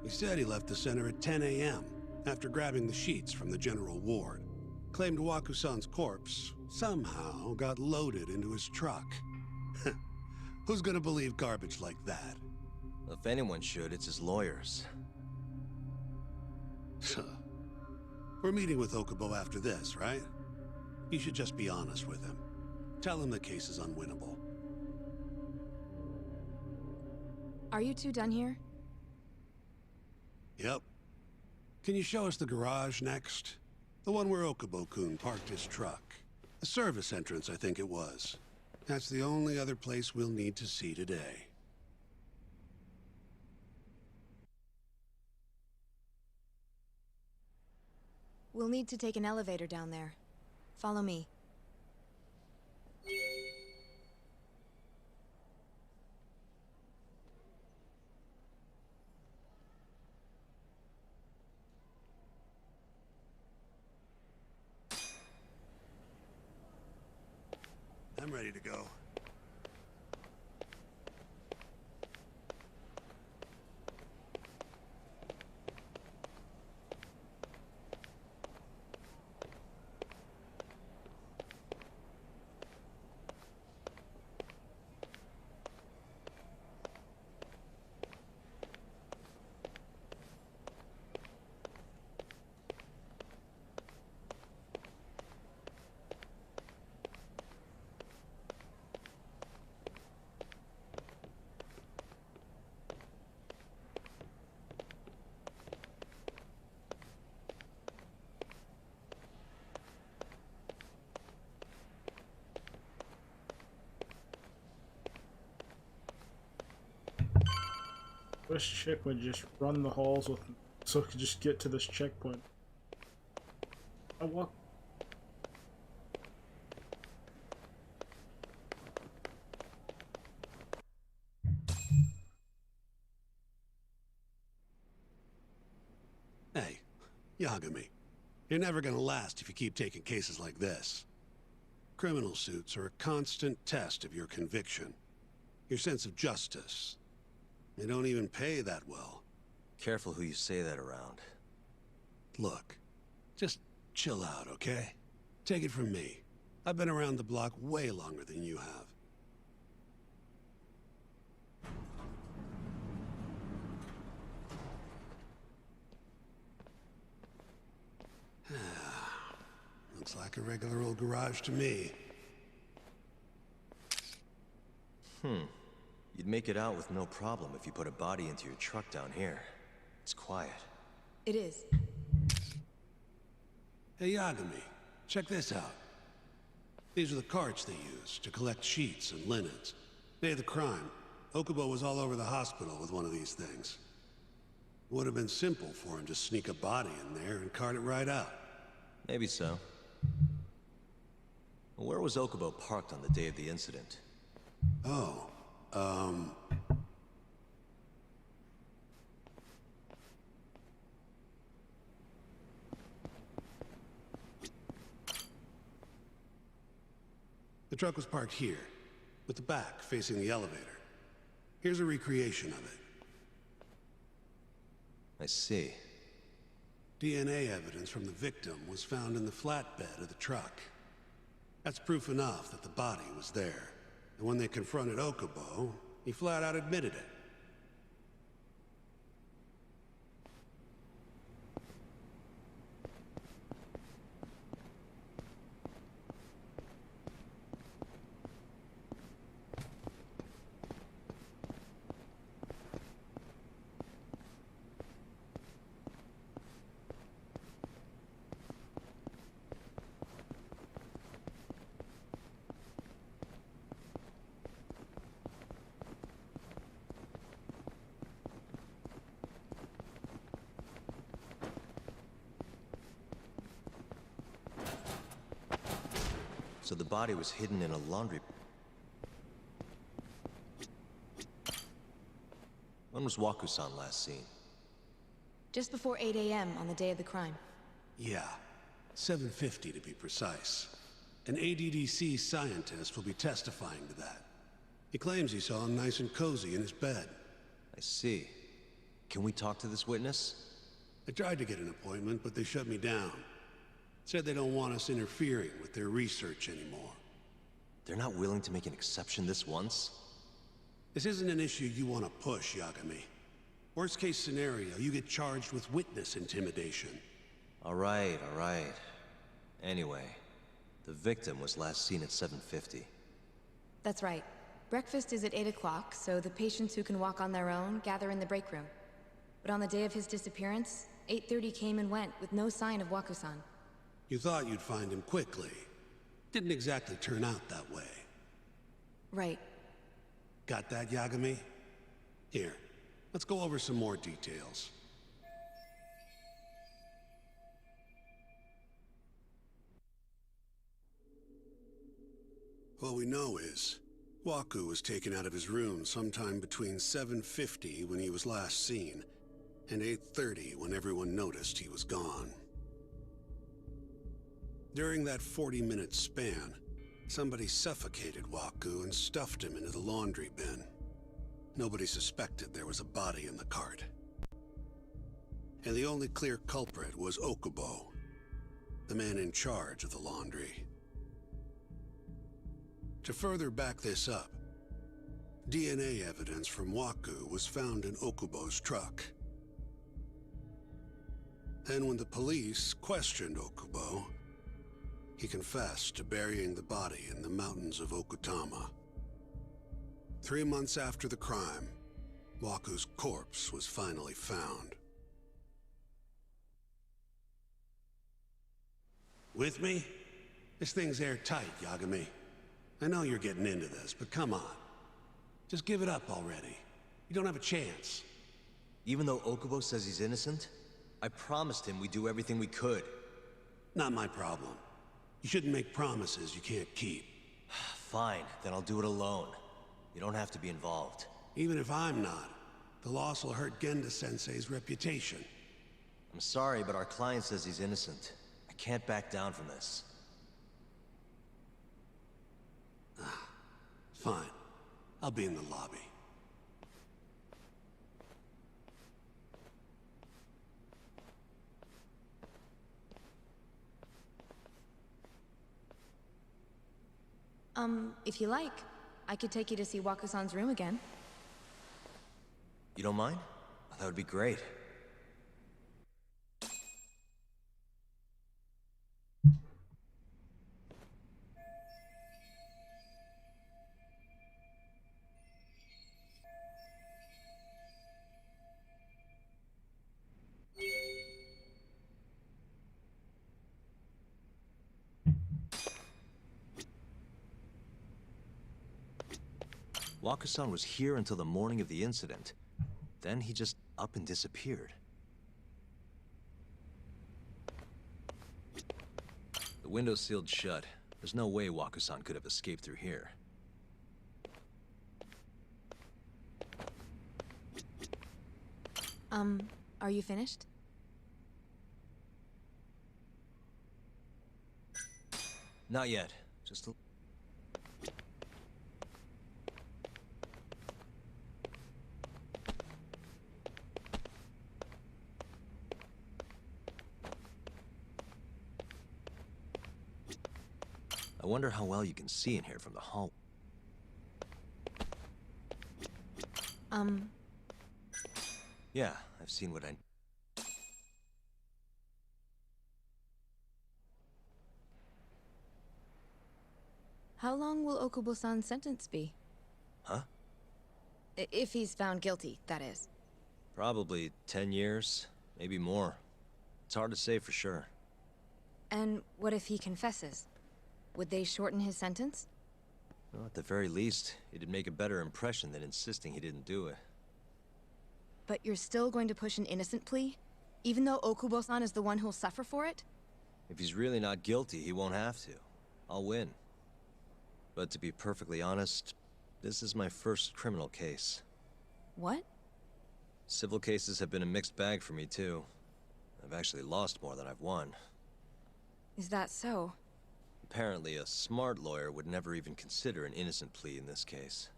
He said he left the center at 10 a.m. after grabbing the sheets from the general ward. Claimed Wakusan's corpse somehow got loaded into his truck. Who's gonna believe garbage like that? If anyone should, it's his lawyers. We're meeting with Okubo after this, right? You should just be honest with him. Tell him the case is unwinnable. Are you two done here? Yep. Can you show us the garage next? The one where Okubo-kun parked his truck. The service entrance, I think it was. That's the only other place we'll need to see today. We'll need to take an elevator down there. Follow me. I'm ready to go. This chick would just run the halls with me so I could just get to this checkpoint. I walk. Hey, Yagami. You're never gonna last if you keep taking cases like this. Criminal suits are a constant test of your conviction, your sense of justice. They don't even pay that well. Careful who you say that around. Look, just chill out, okay? Take it from me. I've been around the block way longer than you have. Looks like a regular old garage to me. You'd make it out with no problem if you put a body into your truck down here. It's quiet. It is. Hey, Yagami, check this out. These are the carts they use to collect sheets and linens. Day of the crime, Okubo was all over the hospital with one of these things. Would have been simple for him to sneak a body in there and cart it right out. Maybe so. Where was Okubo parked on the day of the incident? Oh, the truck was parked here, with the back facing the elevator. Here's a recreation of it. I see. DNA evidence from the victim was found in the flatbed of the truck. That's proof enough that the body was there. And when they confronted Okubo, he flat out admitted it. So the body was hidden in a laundry... When was Waku-san last seen? Just before 8 a.m. on the day of the crime. Yeah, 7:50 to be precise. An ADDC scientist will be testifying to that. He claims he saw him nice and cozy in his bed. I see. Can we talk to this witness? I tried to get an appointment, but they shut me down. Said they don't want us interfering with their research anymore. They're not willing to make an exception this once? This isn't an issue you want to push, Yagami. Worst case scenario, you get charged with witness intimidation. All right. Anyway, the victim was last seen at 7:50. That's right. Breakfast is at 8 o'clock, so the patients who can walk on their own gather in the break room. But on the day of his disappearance, 8:30 came and went with no sign of Waku-san. You thought you'd find him quickly. Didn't exactly turn out that way. Right. Got that, Yagami? Here, let's go over some more details. What we know is, Waku was taken out of his room sometime between 7:50 when he was last seen, and 8:30 when everyone noticed he was gone. During that 40-minute span, somebody suffocated Waku and stuffed him into the laundry bin. Nobody suspected there was a body in the cart. And the only clear culprit was Okubo, the man in charge of the laundry. To further back this up, DNA evidence from Waku was found in Okubo's truck. Then when the police questioned Okubo, he confessed to burying the body in the mountains of Okutama. 3 months after the crime, Waku's corpse was finally found. With me? This thing's airtight, Yagami. I know you're getting into this, but come on. Just give it up already. You don't have a chance. Even though Okubo says he's innocent, I promised him we'd do everything we could. Not my problem. You shouldn't make promises you can't keep. Fine, then I'll do it alone. You don't have to be involved. Even if I'm not, the loss will hurt Genda-sensei's reputation. I'm sorry, but our client says he's innocent. I can't back down from this. Fine. I'll be in the lobby. If you like, I could take you to see Waku-san's room again. You don't mind? That would be great. Waku-san was here until the morning of the incident. Then he just up and disappeared. The window's sealed shut. There's no way Waku-san could have escaped through here. Are you finished? Not yet. Just a... I wonder how well you can see in here from the hall. Yeah, I've seen what I... How long will Okubo-san's sentence be? Huh? If he's found guilty, that is. Probably 10 years, maybe more. It's hard to say for sure. And what if he confesses? Would they shorten his sentence? Well, at the very least, it'd make a better impression than insisting he didn't do it. But you're still going to push an innocent plea? Even though Okubo-san is the one who'll suffer for it? If he's really not guilty, he won't have to. I'll win. But to be perfectly honest, this is my first criminal case. What? Civil cases have been a mixed bag for me, too. I've actually lost more than I've won. Is that so? Apparently, a smart lawyer would never even consider an innocent plea in this case.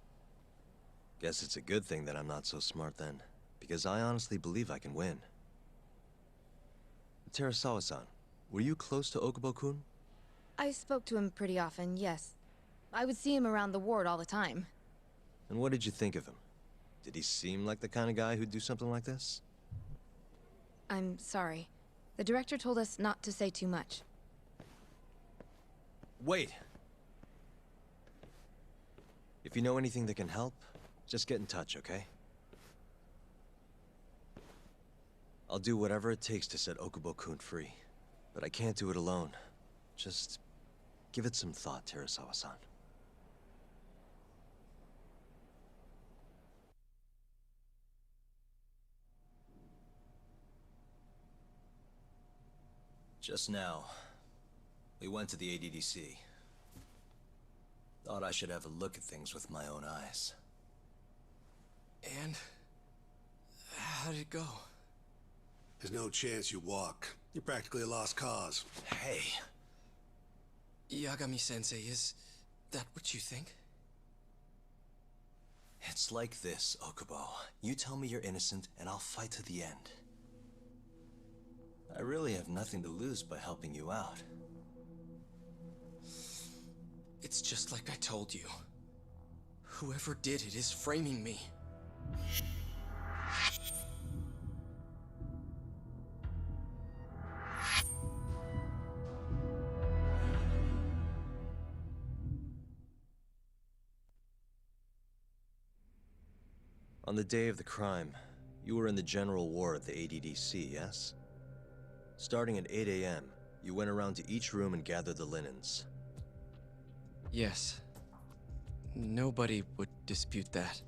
Guess it's a good thing that I'm not so smart then, because I honestly believe I can win. Terasawa-san, were you close to Okubo-kun? I spoke to him pretty often, yes. I would see him around the ward all the time. And what did you think of him? Did he seem like the kind of guy who'd do something like this? I'm sorry. The director told us not to say too much. Wait! If you know anything that can help, just get in touch, okay? I'll do whatever it takes to set Okubo-kun free. But I can't do it alone. Just give it some thought, Terasawa-san. Just now, we went to the ADDC. Thought I should have a look at things with my own eyes. And how did it go? There's no chance you walk. You're practically a lost cause. Hey. Yagami-sensei, is that what you think? It's like this, Okubo. You tell me you're innocent, and I'll fight to the end. I really have nothing to lose by helping you out. It's just like I told you. Whoever did it is framing me. On the day of the crime, you were in the general ward at the ADDC, yes? Starting at 8 a.m., you went around to each room and gathered the linens. Yes. Nobody would dispute that.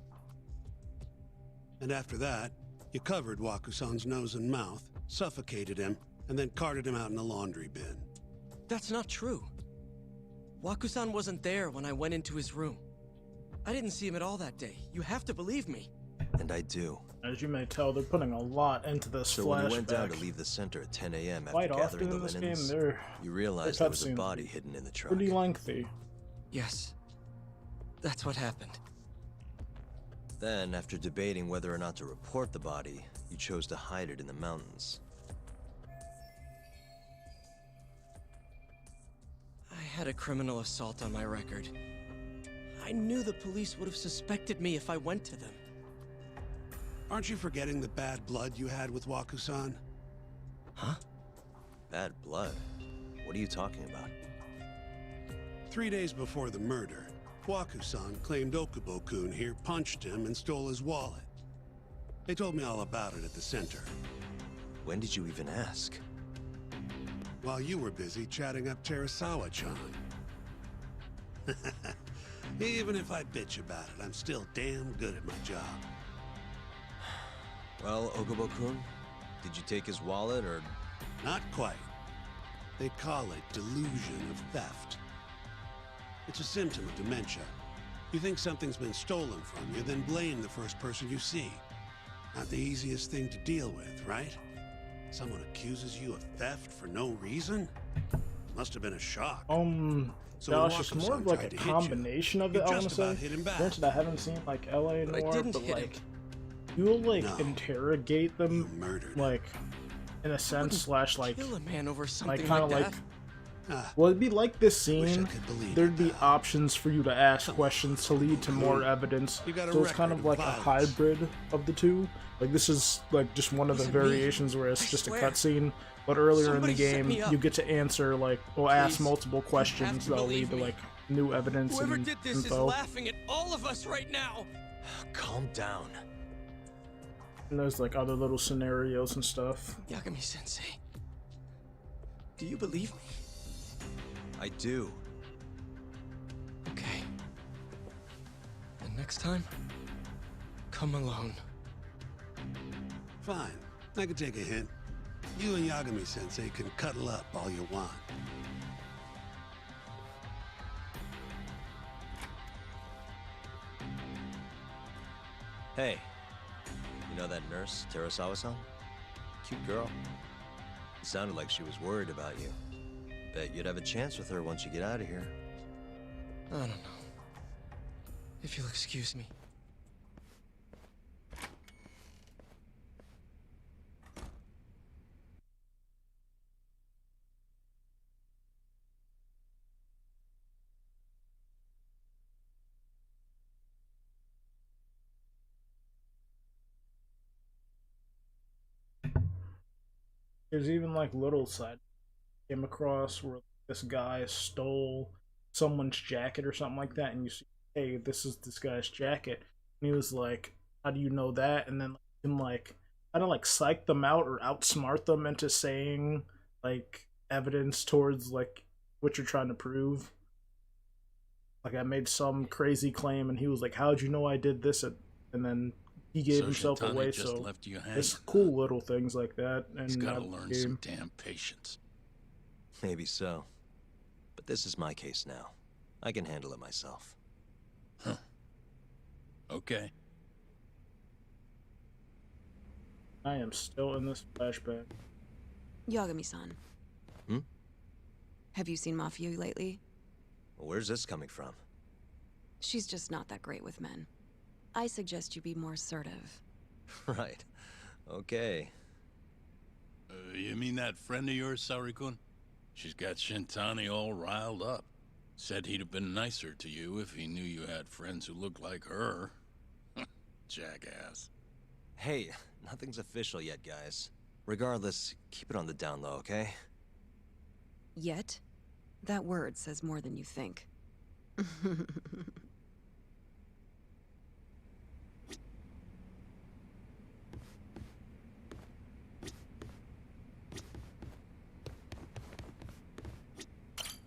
And after that, you covered Wakusan's nose and mouth, suffocated him, and then carted him out in the laundry bin. That's not true. Waku-san wasn't there when I went into his room. I didn't see him at all that day. You have to believe me. And I do. As you may tell, they're putting a lot into this So flashback. when you went down to leave the center at 10 a.m. after Quite gathering often the in this linens, game, you realized there was a body hidden in the truck. Pretty lengthy. Yes. That's what happened. Then, after debating whether or not to report the body, you chose to hide it in the mountains. I had a criminal assault on my record. I knew the police would have suspected me if I went to them. Aren't you forgetting the bad blood you had with Waku-san? Huh? Bad blood? What are you talking about? 3 days before the murder, Waku-san claimed Okubo-kun here punched him and stole his wallet. They told me all about it at the center. When did you even ask? While you were busy chatting up Terasawa-chan. Even if I bitch about it, I'm still damn good at my job. Well, Okubo-kun, did you take his wallet, or...? Not quite. They call it delusion of theft. It's a symptom of dementia. You think something's been stolen from you, then blame the first person you see. Not the easiest thing to deal with, right? Someone accuses you of theft for no reason? Must have been a shock. So Gosh, it's more of like a combination of it, I want to say. Granted, I haven't seen like LA Noire, but like, you'll like interrogate them, like, in a sense, slash like, kill a man over something kind of like like, that. well, it'd be like this scene. There'd be options for you to ask questions to lead to more evidence. So it's kind of like a hybrid of the two. Like this is like just one of the variations where it's just a cutscene. But earlier in the game, you get to answer like, or ask multiple questions that'll lead to like new evidence Whoever and did this info. is laughing at all of us right now. Calm down. And there's like other little scenarios and stuff. Yagami-sensei, do you believe me? I do. Okay. And next time, come alone. Fine. I can take a hint. You and Yagami-sensei can cuddle up all you want. Hey, you know that nurse, Terasawa-san? Cute girl. It sounded like she was worried about you. Bet you'd have a chance with her once you get out of here. I don't know. If you'll excuse me. There's even like little side came across where this guy stole someone's jacket or something like that, and you see, hey, this is this guy's jacket, and he was like, how do you know that? And then you can like kind of like psych them out or outsmart them into saying like evidence towards like what you're trying to prove. Like I made some crazy claim, and he was like, how'd you know I did this? And then he gave So himself Shintani away. just So left you it's hanging, cool little things like that. He's And gotta learn some damn patience. Maybe so. But this is my case now. I can handle it myself. Huh. Okay. I am still in this flashback. Yagami-san. Hmm? Have you seen Mafia lately? Well, where's this coming from? She's just not that great with men. I suggest you be more assertive. Right. Okay. You mean that friend of yours, Saori-kun? She's got Shintani all riled up. Said he'd have been nicer to you if he knew you had friends who looked like her. Jackass. Hey, nothing's official yet, guys. Regardless, keep it on the down low, okay? Yet? That word says more than you think.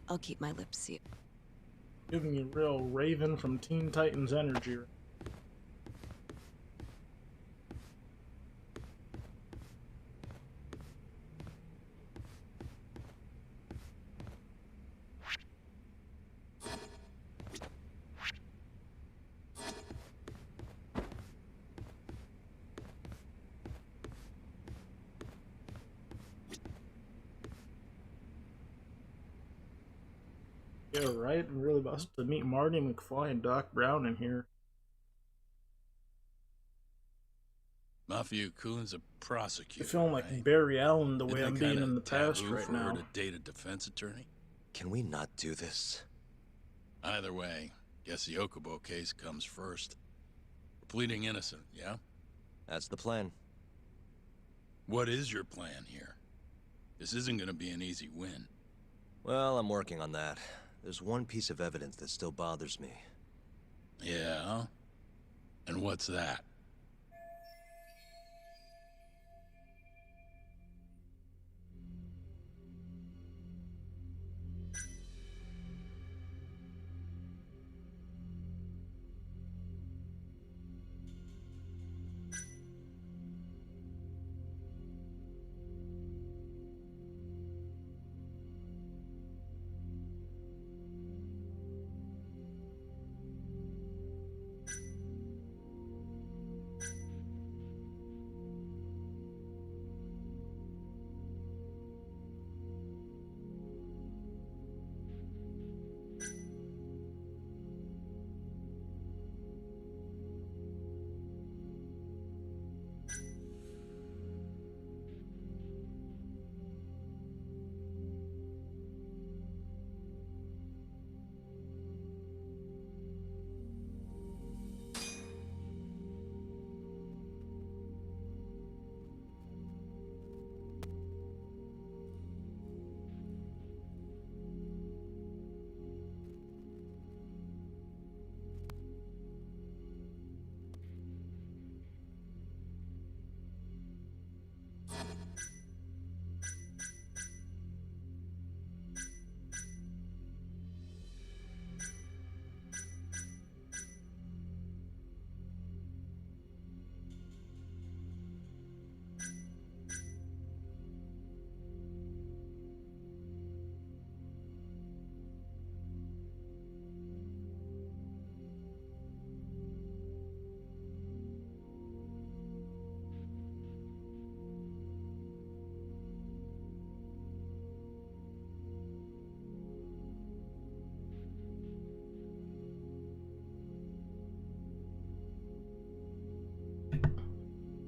I'll keep my lips sealed. Giving you real Raven from Teen Titans energy. Yeah, right? I'm really about to meet Marty McFly and Doc Brown in here. Mafia-kun's a prosecutor, I feel like right? Barry Allen the way Isn't I'm that being kinda in the past taboo right for her now. to date a defense attorney? Can we not do this? Either way, guess the Okubo case comes first. We're pleading innocent, yeah? That's the plan. What is your plan here? This isn't gonna be an easy win. Well, I'm working on that. There's one piece of evidence that still bothers me. Yeah? And what's that?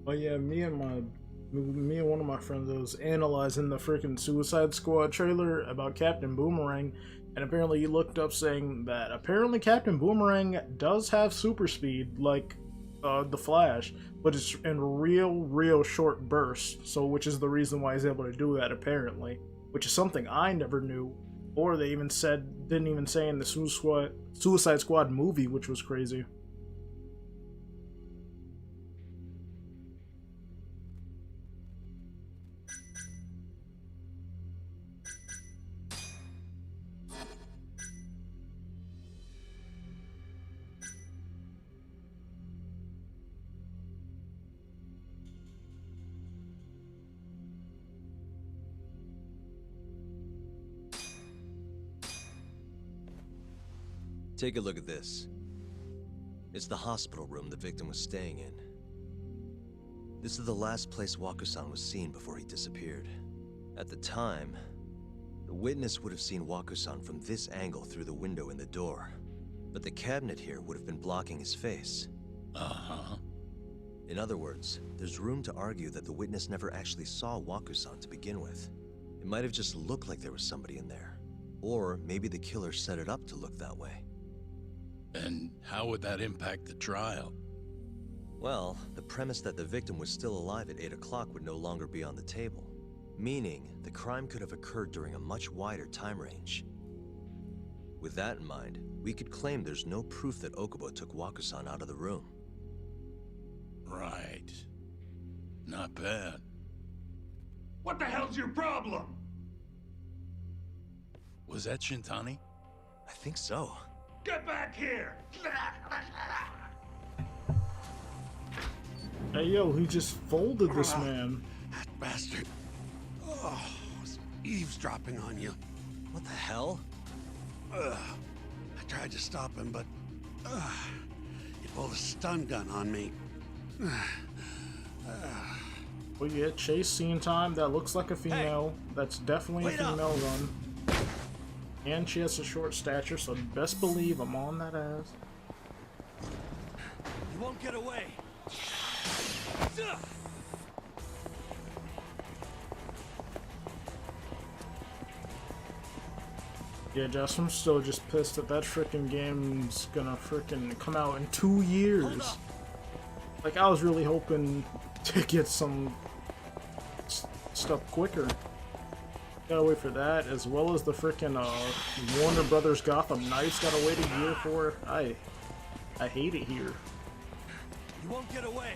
Oh yeah, me and one of my friends was analyzing the freaking Suicide Squad trailer about Captain Boomerang, and apparently he looked up saying that apparently Captain Boomerang does have super speed, like the Flash, but it's in real short bursts. So, which is the reason why he's able to do that apparently, which is something I never knew, or they even didn't even say in the Suicide Squad movie, which was crazy. Take a look at this. It's the hospital room the victim was staying in. This is the last place Waku-san was seen before he disappeared. At the time, the witness would have seen Waku-san from this angle through the window in the door, but the cabinet here would have been blocking his face. Uh-huh. In other words, there's room to argue that the witness never actually saw Waku-san to begin with. It might have just looked like there was somebody in there. Or maybe the killer set it up to look that way. And how would that impact the trial? Well, the premise that the victim was still alive at 8 o'clock would no longer be on the table. Meaning, the crime could have occurred during a much wider time range. With that in mind, we could claim there's no proof that Okubo took Waku-san out of the room. Right. Not bad. What the hell's your problem? Was that Shintani? I think so. Get back here! Hey yo, he just folded this man. That bastard. Oh, was eavesdropping on you. What the hell? I tried to stop him, but he pulled a stun gun on me. Well, yeah, chase scene time. That looks like a female. That's definitely a female gun. And she has a short stature, so best believe I'm on that ass. You won't get away. Yeah, Jess, I'm still just pissed that that freaking game's gonna freaking come out in 2 years. Like, I was really hoping to get some stuff quicker. Gotta wait for that, as well as the freaking Warner Brothers Gotham Knights. Gotta wait a year for it. I hate it here. You won't get away.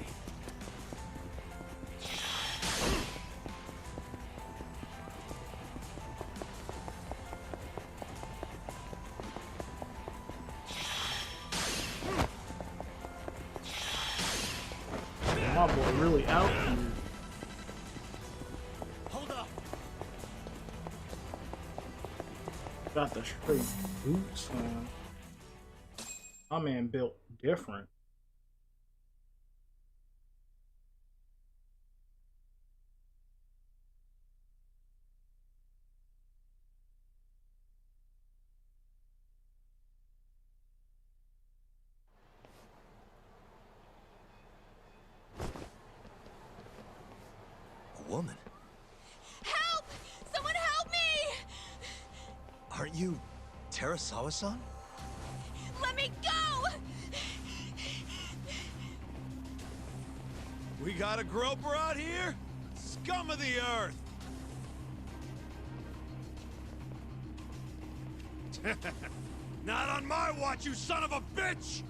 My boy really out here. Hold up. Got the straight boots on. My man built different. Woman? Help! Someone help me! Aren't you Terasawa-san? Let me go! We got a groper out here? Scum of the earth! Not on my watch, you son of a bitch!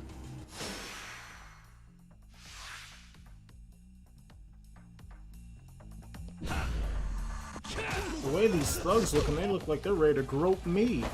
The way these thugs look, they look like they're ready to grope me.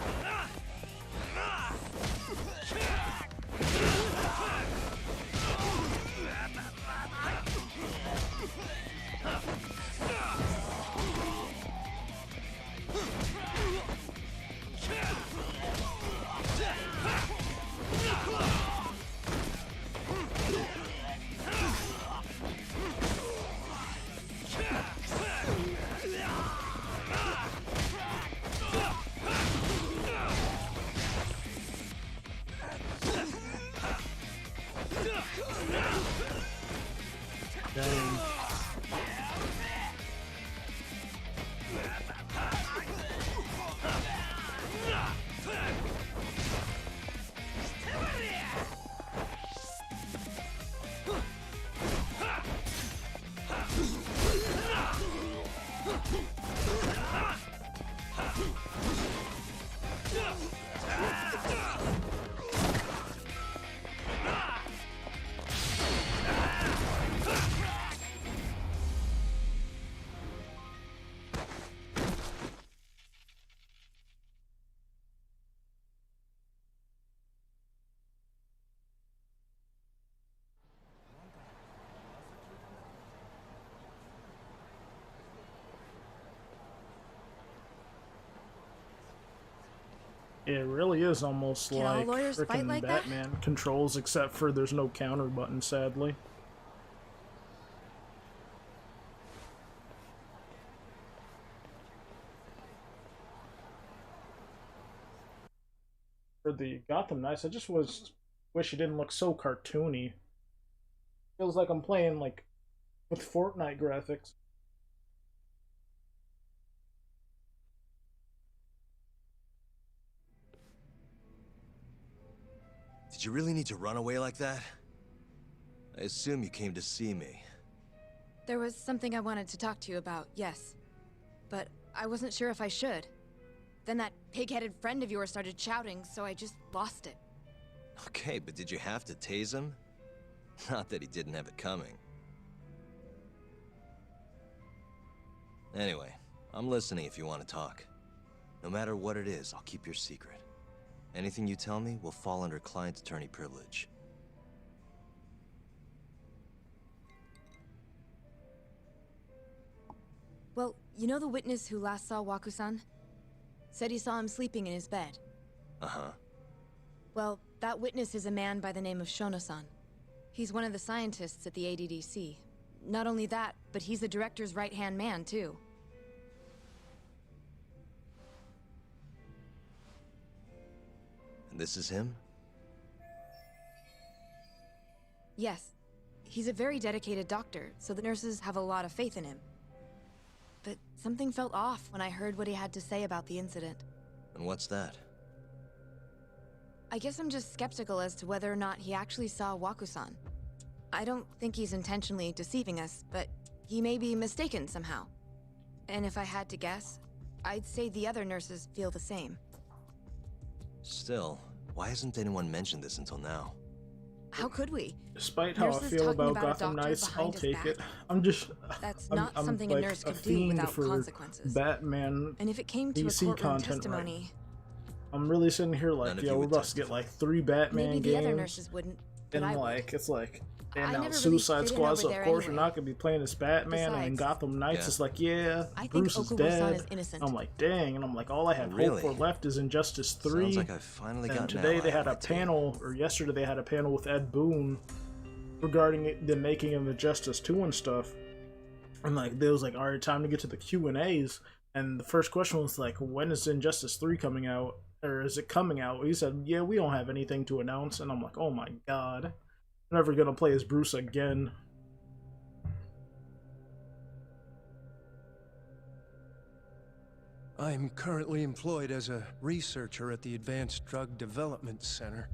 It really is almost Can all like lawyers fight frickin' like that? Batman controls, except for there's no counter button, sadly. For the Gotham Knights, I just wish it didn't look so cartoony. Feels like I'm playing like with Fortnite graphics. Did you really need to run away like that? I assume you came to see me. There was something I wanted to talk to you about, yes. But I wasn't sure if I should. Then that pig-headed friend of yours started shouting, so I just lost it. Okay, but did you have to tase him? Not that he didn't have it coming. Anyway, I'm listening if you want to talk. No matter what it is, I'll keep your secret. Anything you tell me will fall under client attorney privilege. Well, you know the witness who last saw Waku-san? Said he saw him sleeping in his bed. Uh-huh. Well, that witness is a man by the name of Shono-san. He's one of the scientists at the ADDC. Not only that, but he's the director's right-hand man, too. And this is him? Yes. He's a very dedicated doctor, so the nurses have a lot of faith in him. But something felt off when I heard what he had to say about the incident. And what's that? I guess I'm just skeptical as to whether or not he actually saw Waku-san. I don't think he's intentionally deceiving us, but he may be mistaken somehow. And if I had to guess, I'd say the other nurses feel the same. Still, why hasn't anyone mentioned this until now? How could we? Despite how I Nurses feel talking about about a Gotham doctor Knights, I'll behind his take back? it. I'm just... That's I'm, not I'm something like a nurse could do fiend without for consequences. Batman And if it came to a DC courtroom content, testimony, right? I'm really sitting here None like, of yo, you we're would about to get like 3 Batman maybe the games. other nurses wouldn't, but And I like, would. it's like, I and now never really Suicide fit in Squad, over so of there course you're anyway. not gonna be playing as Batman, and then Besides, Gotham Knights Yeah. is like, yeah, I think Bruce is Okubo-san dead. is innocent. I'm like, dang, and I'm like, all I have Really? hope for left is Injustice 3. Sounds like I finally got And an today they ally had on a my team. panel, or yesterday they had a panel with Ed Boon regarding the making of Injustice 2 and stuff. And like, there was like, all right, time to get to the Q&As. And the first question was like, when is Injustice 3 coming out? Or is it coming out? He said, yeah, we don't have anything to announce. And I'm like, oh my god. I'm never gonna play as Bruce again. I'm currently employed as a researcher at the Advanced Drug Development Center.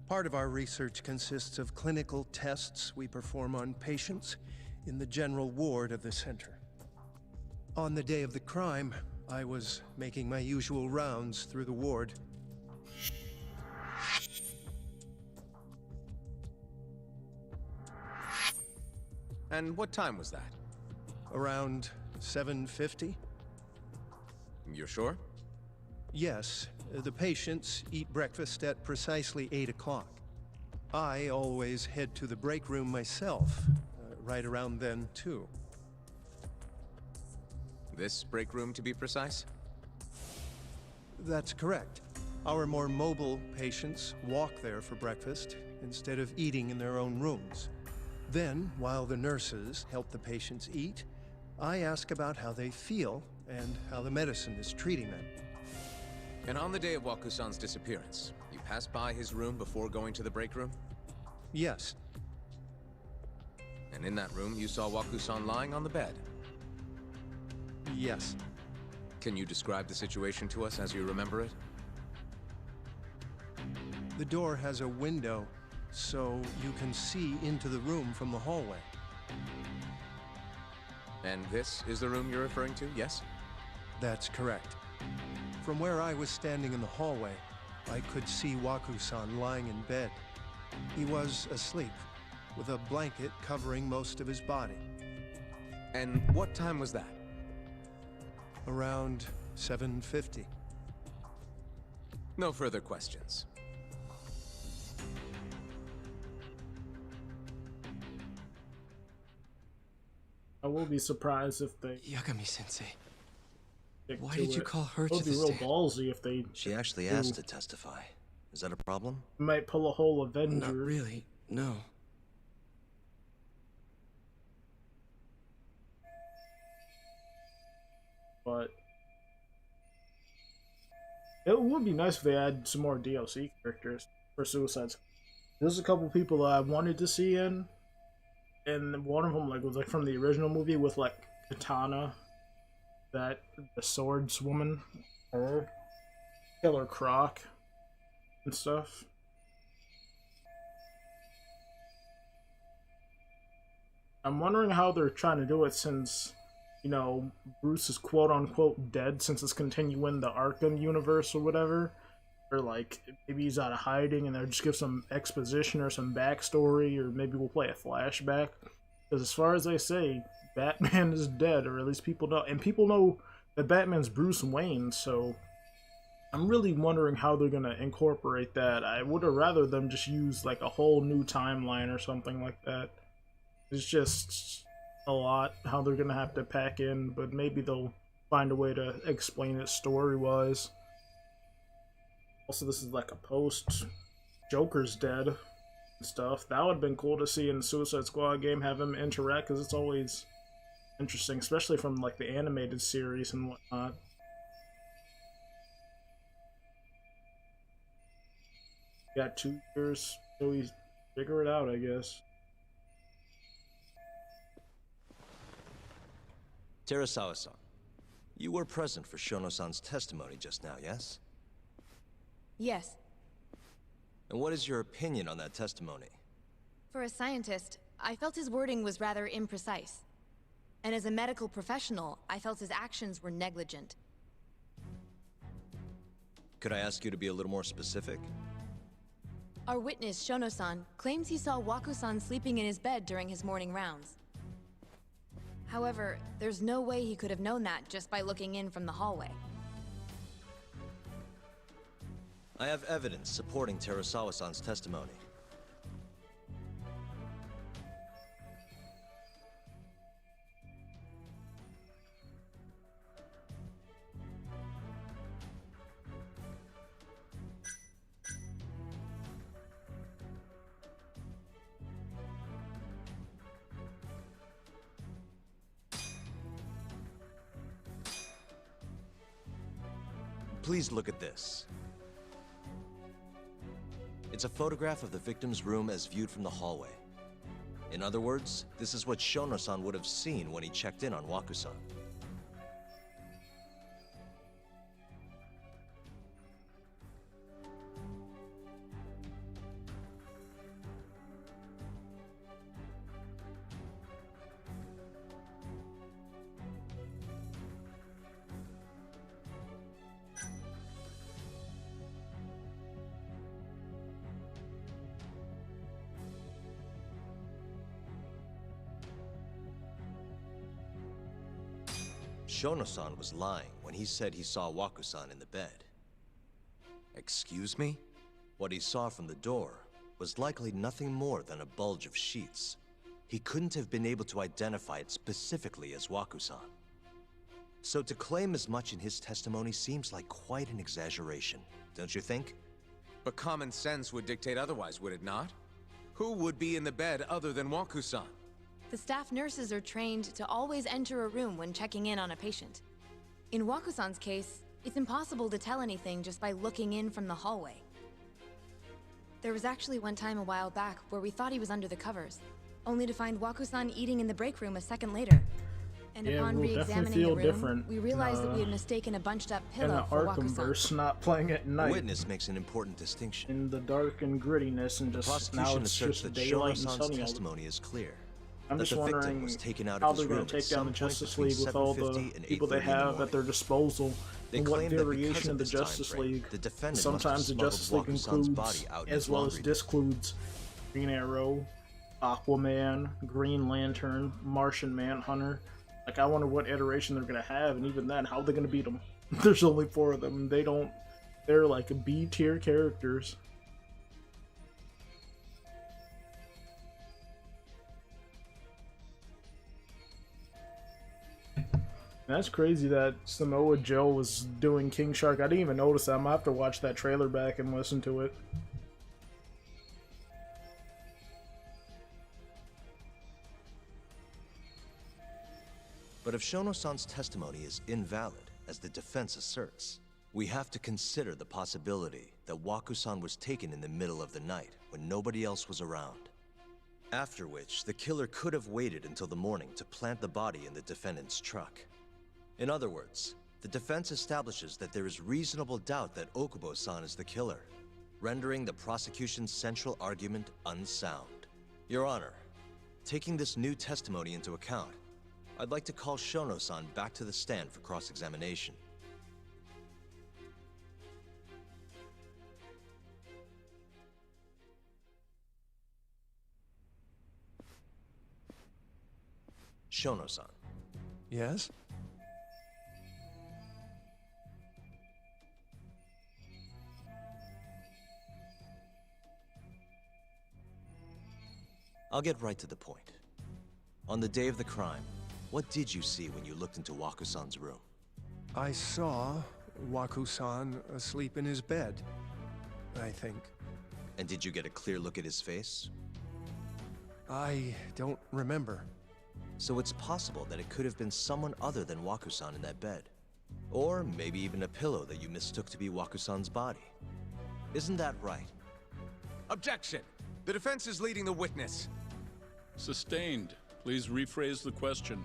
Part of our research consists of clinical tests we perform on patients in the general ward of the center. On the day of the crime, I was making my usual rounds through the ward. And what time was that? Around 7:50? You're sure? Yes, the patients eat breakfast at precisely 8 o'clock. I always head to the break room myself, right around then, too. This break room, to be precise? That's correct. Our more mobile patients walk there for breakfast instead of eating in their own rooms. Then, while the nurses help the patients eat, I ask about how they feel and how the medicine is treating them. And on the day of Waku-san's disappearance, you passed by his room before going to the break room? Yes. And in that room, you saw Waku-san lying on the bed? Yes. Can you describe the situation to us as you remember it? The door has a window, so you can see into the room from the hallway. And this is the room you're referring to, yes? That's correct. From where I was standing in the hallway, I could see Waku-san lying in bed. He was asleep, with a blanket covering most of his body. And what time was that? Around 7:50. No further questions. I will be surprised if they... Yagami-sensei. stick Why to did you it. call her It would to be the real stand? ballsy if they She actually do. asked to testify. Is that a problem? Might pull a whole Avenger. Not really, no. But it would be nice if they had some more DLC characters for Suicide Squad. There's a couple people that I wanted to see in, and one of them was from the original movie with Katana, that the swords woman, her, Killer Croc, and stuff. I'm wondering how they're trying to do it since, Bruce is quote-unquote dead since it's continuing the Arkham universe or whatever. Or, maybe he's out of hiding and they'll just give some exposition or some backstory, or maybe we'll play a flashback. Because as far as they say, Batman is dead, or at least people know. And people know that Batman's Bruce Wayne, so I'm really wondering how they're going to incorporate that. I would have rather them just use, a whole new timeline or something like that. It's just a lot how they're gonna have to pack in, but maybe they'll find a way to explain it story-wise. Also, this is a post Joker's dead and stuff. That would have been cool to see in the Suicide Squad game, have him interact, because it's always interesting, especially from the animated series and whatnot. Got 2 years till we figure it out, I guess. Terasawa-san, you were present for Shono-san's testimony just now, yes? Yes. And what is your opinion on that testimony? For a scientist, I felt his wording was rather imprecise. And as a medical professional, I felt his actions were negligent. Could I ask you to be a little more specific? Our witness, Shono-san, claims he saw Waku-san sleeping in his bed during his morning rounds. However, there's no way he could have known that just by looking in from the hallway. I have evidence supporting Terasawa-san's testimony. Please look at this. It's a photograph of the victim's room as viewed from the hallway. In other words, this is what Shono-san would have seen when he checked in on Waku-san. Shono-san was lying when he said he saw Waku-san in the bed. Excuse me? What he saw from the door was likely nothing more than a bulge of sheets. He couldn't have been able to identify it specifically as Waku-san. So to claim as much in his testimony seems like quite an exaggeration, don't you think? But common sense would dictate otherwise, would it not? Who would be in the bed other than Waku-san? The staff nurses are trained to always enter a room when checking in on a patient. In Waku-san's case, it's impossible to tell anything just by looking in from the hallway. There was actually one time a while back where we thought he was under the covers, only to find Waku-san eating in the break room a second later. And Yeah, upon we'll definitely re-examining the feel room, different, we realized that we had mistaken a bunched-up in pillow the for Waku-san. Arkhamverse, not playing at The night. witness makes an important distinction. In the dark and grittiness, and The just now prosecution it's asserts just that daylight and Shono-san's sunny. testimony is clear. I'm that just the victim wondering was taken out how of his they're going room to at take down some the point Justice between League with all the 7:50 and people they 8:30 in the have morning. at their disposal. They And what claim that because variation of the this time Justice frame, League. the defendant Sometimes must the have Justice smuggled League Waku-san's includes, body out in as his well as laundry. discludes, Green Arrow, Aquaman, Green Lantern, Martian Manhunter. I wonder what iteration they're going to have, and even then, how they're going to beat them. There's only 4 of them. They're B-tier characters. That's crazy that Samoa Joe was doing King Shark. I didn't even notice that. I'm gonna have to watch that trailer back and listen to it. But if Shono-san's testimony is invalid, as the defense asserts, we have to consider the possibility that Waku-san was taken in the middle of the night when nobody else was around. After which, the killer could have waited until the morning to plant the body in the defendant's truck. In other words, the defense establishes that there is reasonable doubt that Okubo-san is the killer, rendering the prosecution's central argument unsound. Your Honor, taking this new testimony into account, I'd like to call Shono-san back to the stand for cross-examination. Shono-san. Yes? I'll get right to the point. On the day of the crime, what did you see when you looked into Waku-san's room? I saw Waku-san asleep in his bed, I think. And did you get a clear look at his face? I don't remember. So it's possible that it could have been someone other than Waku-san in that bed. Or maybe even a pillow that you mistook to be Waku-san's body. Isn't that right? Objection! The defense is leading the witness. Sustained. Please rephrase the question.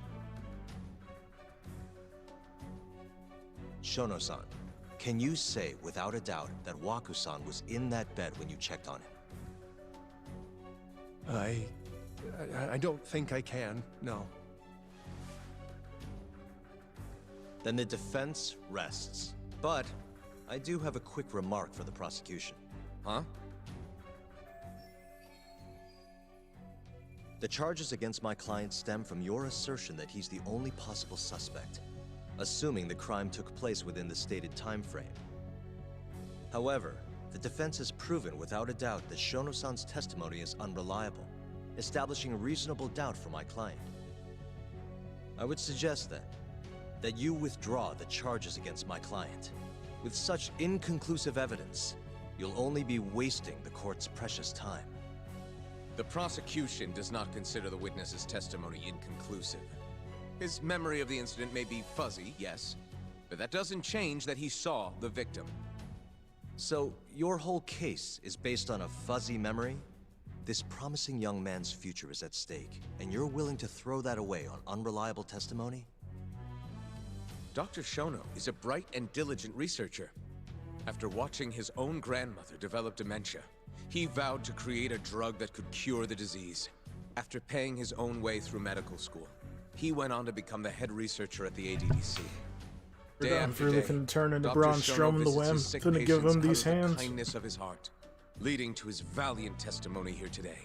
Shono-san, can you say without a doubt that Waku-san was in that bed when you checked on him? I don't think I can, no. Then the defense rests. But I do have a quick remark for the prosecution. Huh? The charges against my client stem from your assertion that he's the only possible suspect, assuming the crime took place within the stated time frame. However, the defense has proven without a doubt that Shono-san's testimony is unreliable, establishing reasonable doubt for my client. I would suggest then that you withdraw the charges against my client. With such inconclusive evidence, you'll only be wasting the court's precious time. The prosecution does not consider the witness's testimony inconclusive. His memory of the incident may be fuzzy, yes, but that doesn't change that he saw the victim. So, your whole case is based on a fuzzy memory? This promising young man's future is at stake, and you're willing to throw that away on unreliable testimony? Dr. Shono is a bright and diligent researcher. After watching his own grandmother develop dementia, he vowed to create a drug that could cure the disease. After paying his own way through medical school, he went on to become the head researcher at the ADDC. Day I'm after really day, finna turn into Dr. Braun Shono Strowman the visits way I'm his sick finna give patients him out these of the hands. kindness of his heart, leading to his valiant testimony here today.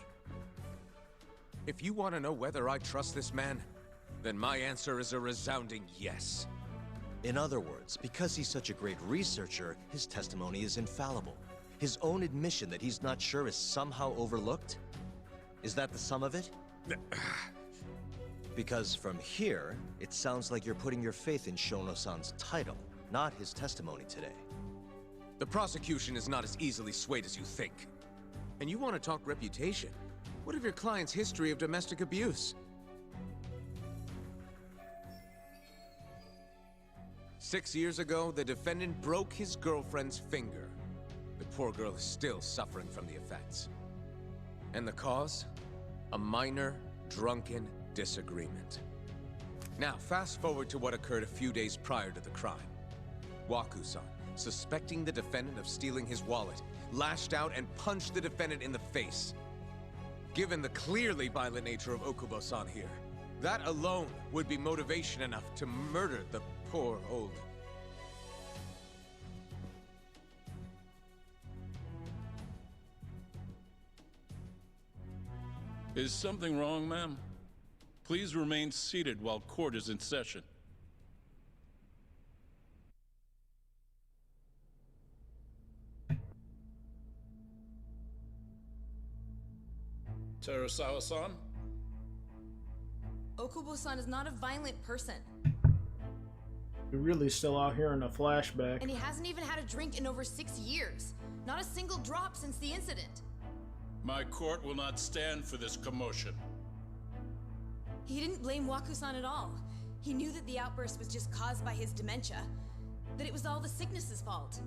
If you want to know whether I trust this man, then my answer is a resounding yes. In other words, because he's such a great researcher, his testimony is infallible. His own admission that he's not sure is somehow overlooked? Is that the sum of it? Because from here, it sounds like you're putting your faith in Shono-san's title, not his testimony today. The prosecution is not as easily swayed as you think. And you want to talk reputation? What of your client's history of domestic abuse? 6 years ago, the defendant broke his girlfriend's finger. The poor girl is still suffering from the effects. And the cause? A minor, drunken disagreement. Now, fast forward to what occurred a few days prior to the crime. Waku-san, suspecting the defendant of stealing his wallet, lashed out and punched the defendant in the face. Given the clearly violent nature of Okubo-san here, that alone would be motivation enough to murder the poor old... Is something wrong, ma'am? Please remain seated while court is in session. Terasawa-san? Okubo-san is not a violent person. You're really still out here in a flashback. And he hasn't even had a drink in over 6 years. Not a single drop since the incident. My court will not stand for this commotion. He didn't blame Waku-san at all. He knew that the outburst was just caused by his dementia, that it was all the sickness's fault.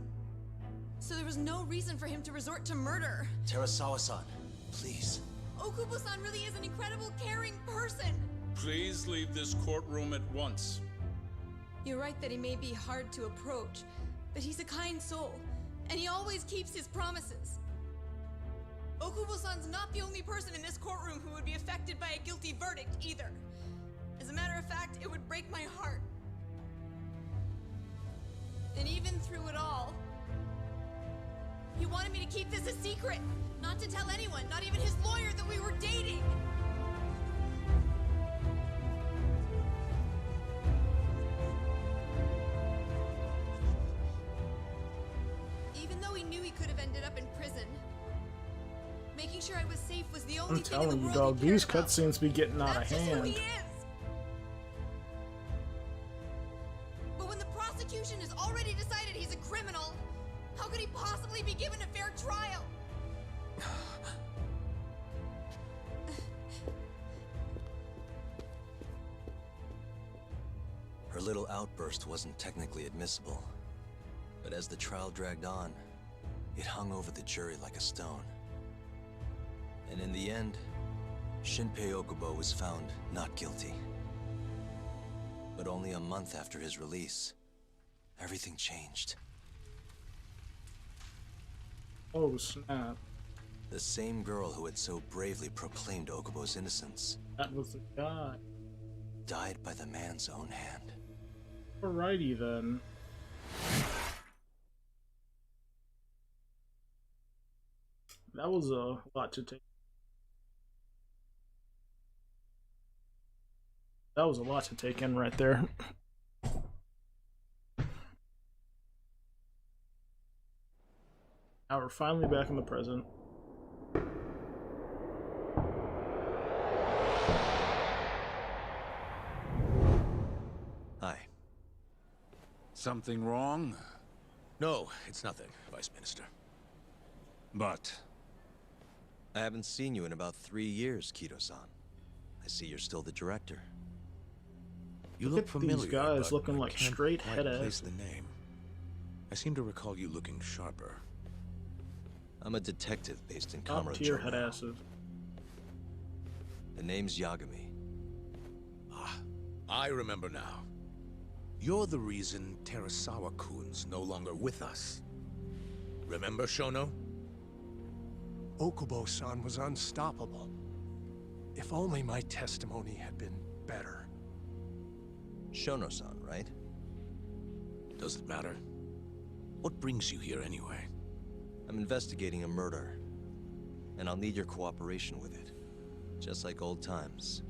So there was no reason for him to resort to murder. Terasawa-san, please. Okubo-san really is an incredible, caring person. Please leave this courtroom at once. You're right that he may be hard to approach, but he's a kind soul, and he always keeps his promises. Okubo-san's not the only person in this courtroom who would be affected by a guilty verdict, either. As a matter of fact, it would break my heart. And even through it all, he wanted me to keep this a secret, not to tell anyone, not even his lawyer, that we were dating. Even though he knew he could have ended up in prison, making sure I was safe was the only I'm thing in the telling you, world dog, he cared these about. cutscenes be getting out of That's just who he hand. is. But when the prosecution has already decided he's a criminal, how could he possibly be given a fair trial? Her little outburst wasn't technically admissible, but as the trial dragged on, it hung over the jury like a stone. And in the end, Shinpei Okubo was found not guilty. But only a month after his release, everything changed. Oh, snap. The same girl who had so bravely proclaimed Okubo's innocence That was the guy. died by the man's own hand. Alrighty then. That was a lot to take. That was a lot to take in right there. Now we're finally back in the present. Hi. Something wrong? No, it's nothing, Vice Minister. But I haven't seen you in about 3 years, Kido-san. I see you're still the director. You Look look at familiar, these guys but looking I like can't straight quite head place asses. the name. I seem to recall you looking sharper. I'm a detective based in Top tier Kamurocho head now. asses. The name's Yagami. Ah, I remember now. You're the reason Terasawa-kun's no longer with us. Remember, Shono? Okubo-san was unstoppable. If only my testimony had been better. Shono-san, right? Does it matter? What brings you here anyway? I'm investigating a murder, and I'll need your cooperation with it. Just like old times.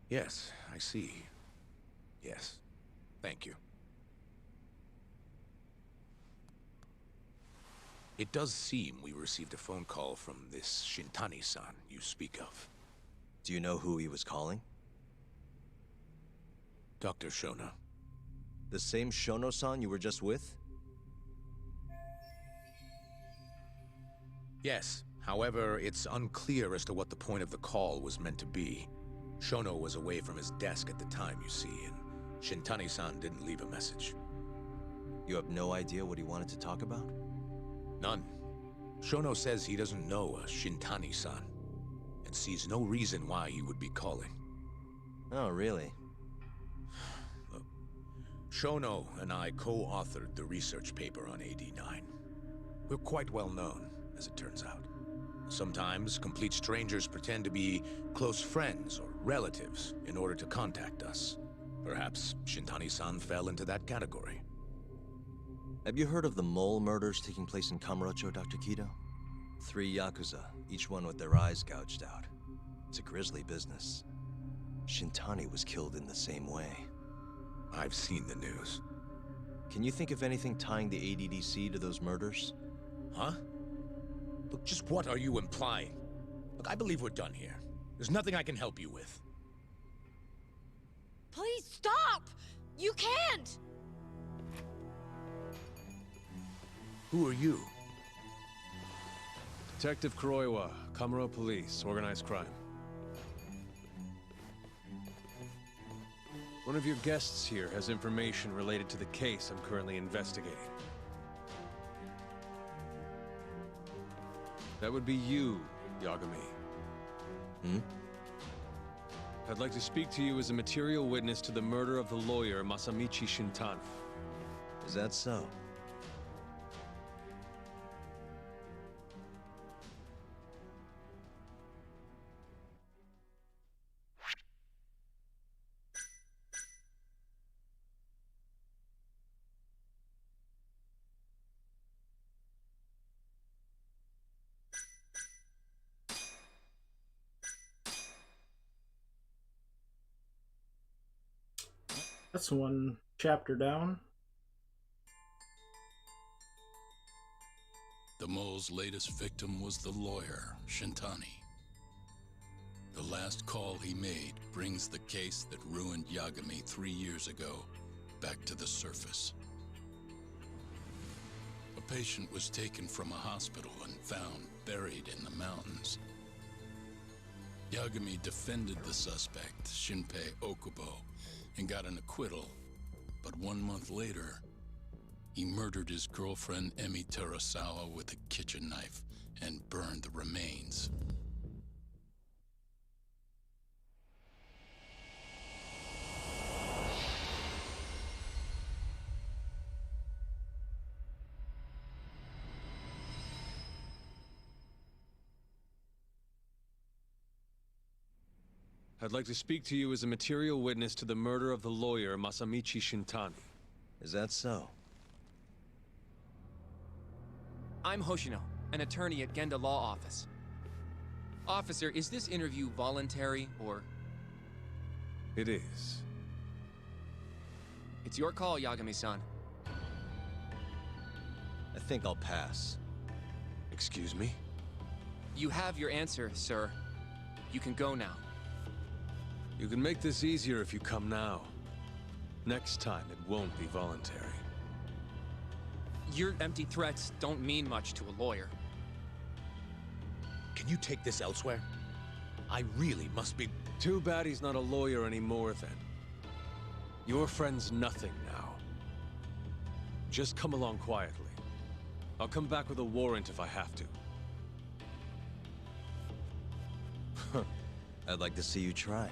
Yes, I see. Yes. Thank you. It does seem we received a phone call from this Shintani-san you speak of. Do you know who he was calling? Dr. Shono. The same Shono-san you were just with? Yes. However, it's unclear as to what the point of the call was meant to be. Shono was away from his desk at the time, you see, and Shintani-san didn't leave a message. You have no idea what he wanted to talk about? None. Shono says he doesn't know a Shintani-san, and sees no reason why he would be calling. Oh, really? Look, Shono and I co-authored the research paper on AD9. We're quite well known, as it turns out. Sometimes, complete strangers pretend to be close friends or relatives in order to contact us. Perhaps Shintani-san fell into that category. Have you heard of the mole murders taking place in Kamurocho, Dr. Kido? 3 Yakuza, each one with their eyes gouged out. It's a grisly business. Shintani was killed in the same way. I've seen the news. Can you think of anything tying the ADDC to those murders? Huh? Look, just what are you implying? Look, I believe we're done here. There's nothing I can help you with. Please stop! You can't! Who are you? Detective Kuroiwa, Kamuro Police, Organized Crime. One of your guests here has information related to the case I'm currently investigating. That would be you, Yagami. Hmm? I'd like to speak to you as a material witness to the murder of the lawyer Masamichi Shintani. Is that so? That's one chapter down. The mole's latest victim was the lawyer, Shintani. The last call he made brings the case that ruined Yagami 3 years ago back to the surface. A patient was taken from a hospital and found buried in the mountains. Yagami defended the suspect, Shinpei Okubo, and got an acquittal. But 1 month later, he murdered his girlfriend Emi Terasawa with a kitchen knife and burned the remains. I'd like to speak to you as a material witness to the murder of the lawyer Masamichi Shintani. Is that so? I'm Hoshino, an attorney at Genda Law Office. Officer, is this interview voluntary, or...? It is. It's your call, Yagami-san. I think I'll pass. Excuse me? You have your answer, sir. You can go now. You can make this easier if you come now. Next time, it won't be voluntary. Your empty threats don't mean much to a lawyer. Can you take this elsewhere? I really must be... Too bad he's not a lawyer anymore, then. Your friend's nothing now. Just come along quietly. I'll come back with a warrant if I have to. I'd like to see you try.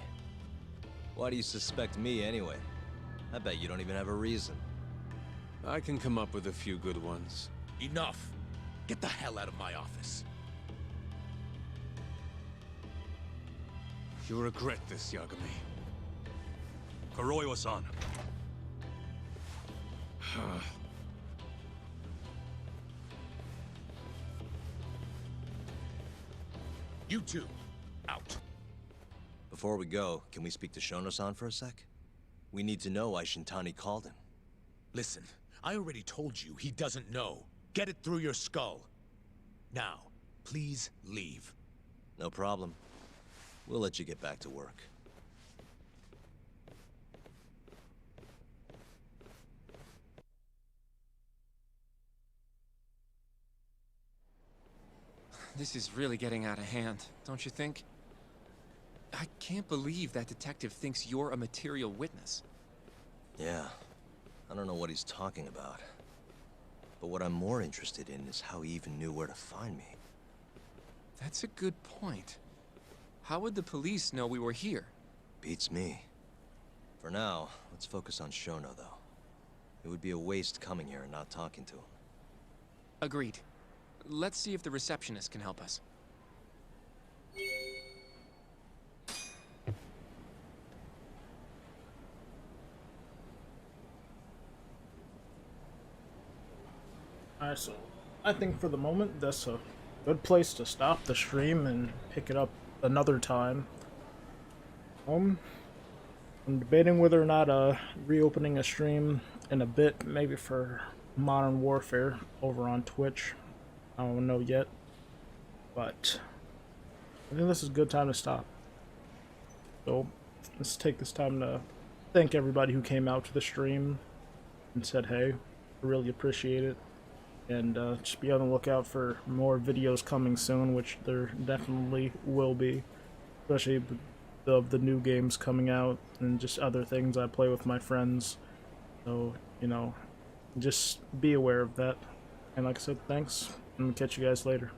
Why do you suspect me anyway? I bet you don't even have a reason. I can come up with a few good ones. Enough! Get the hell out of my office. You'll regret this, Yagami. Kuroiwa-san. You two, out. Before we go, can we speak to Shono-san for a sec? We need to know why Shintani called him. Listen, I already told you he doesn't know. Get it through your skull. Now, please leave. No problem. We'll let you get back to work. This is really getting out of hand, don't you think? I can't believe that detective thinks you're a material witness. Yeah. I don't know what he's talking about. But what I'm more interested in is how he even knew where to find me. That's a good point. How would the police know we were here? Beats me. For now, let's focus on Shono, though. It would be a waste coming here and not talking to him. Agreed. Let's see if the receptionist can help us. Alright, so I think for the moment that's a good place to stop the stream and pick it up another time. I'm debating whether or not reopening a stream in a bit, maybe for Modern Warfare over on Twitch. I don't know yet, but I think this is a good time to stop. So let's take this time to thank everybody who came out to the stream and said hey. I really appreciate it. And just be on the lookout for more videos coming soon, which there definitely will be, especially of the new games coming out and just other things I play with my friends. So, you know, just be aware of that. And like I said, thanks, and catch you guys later.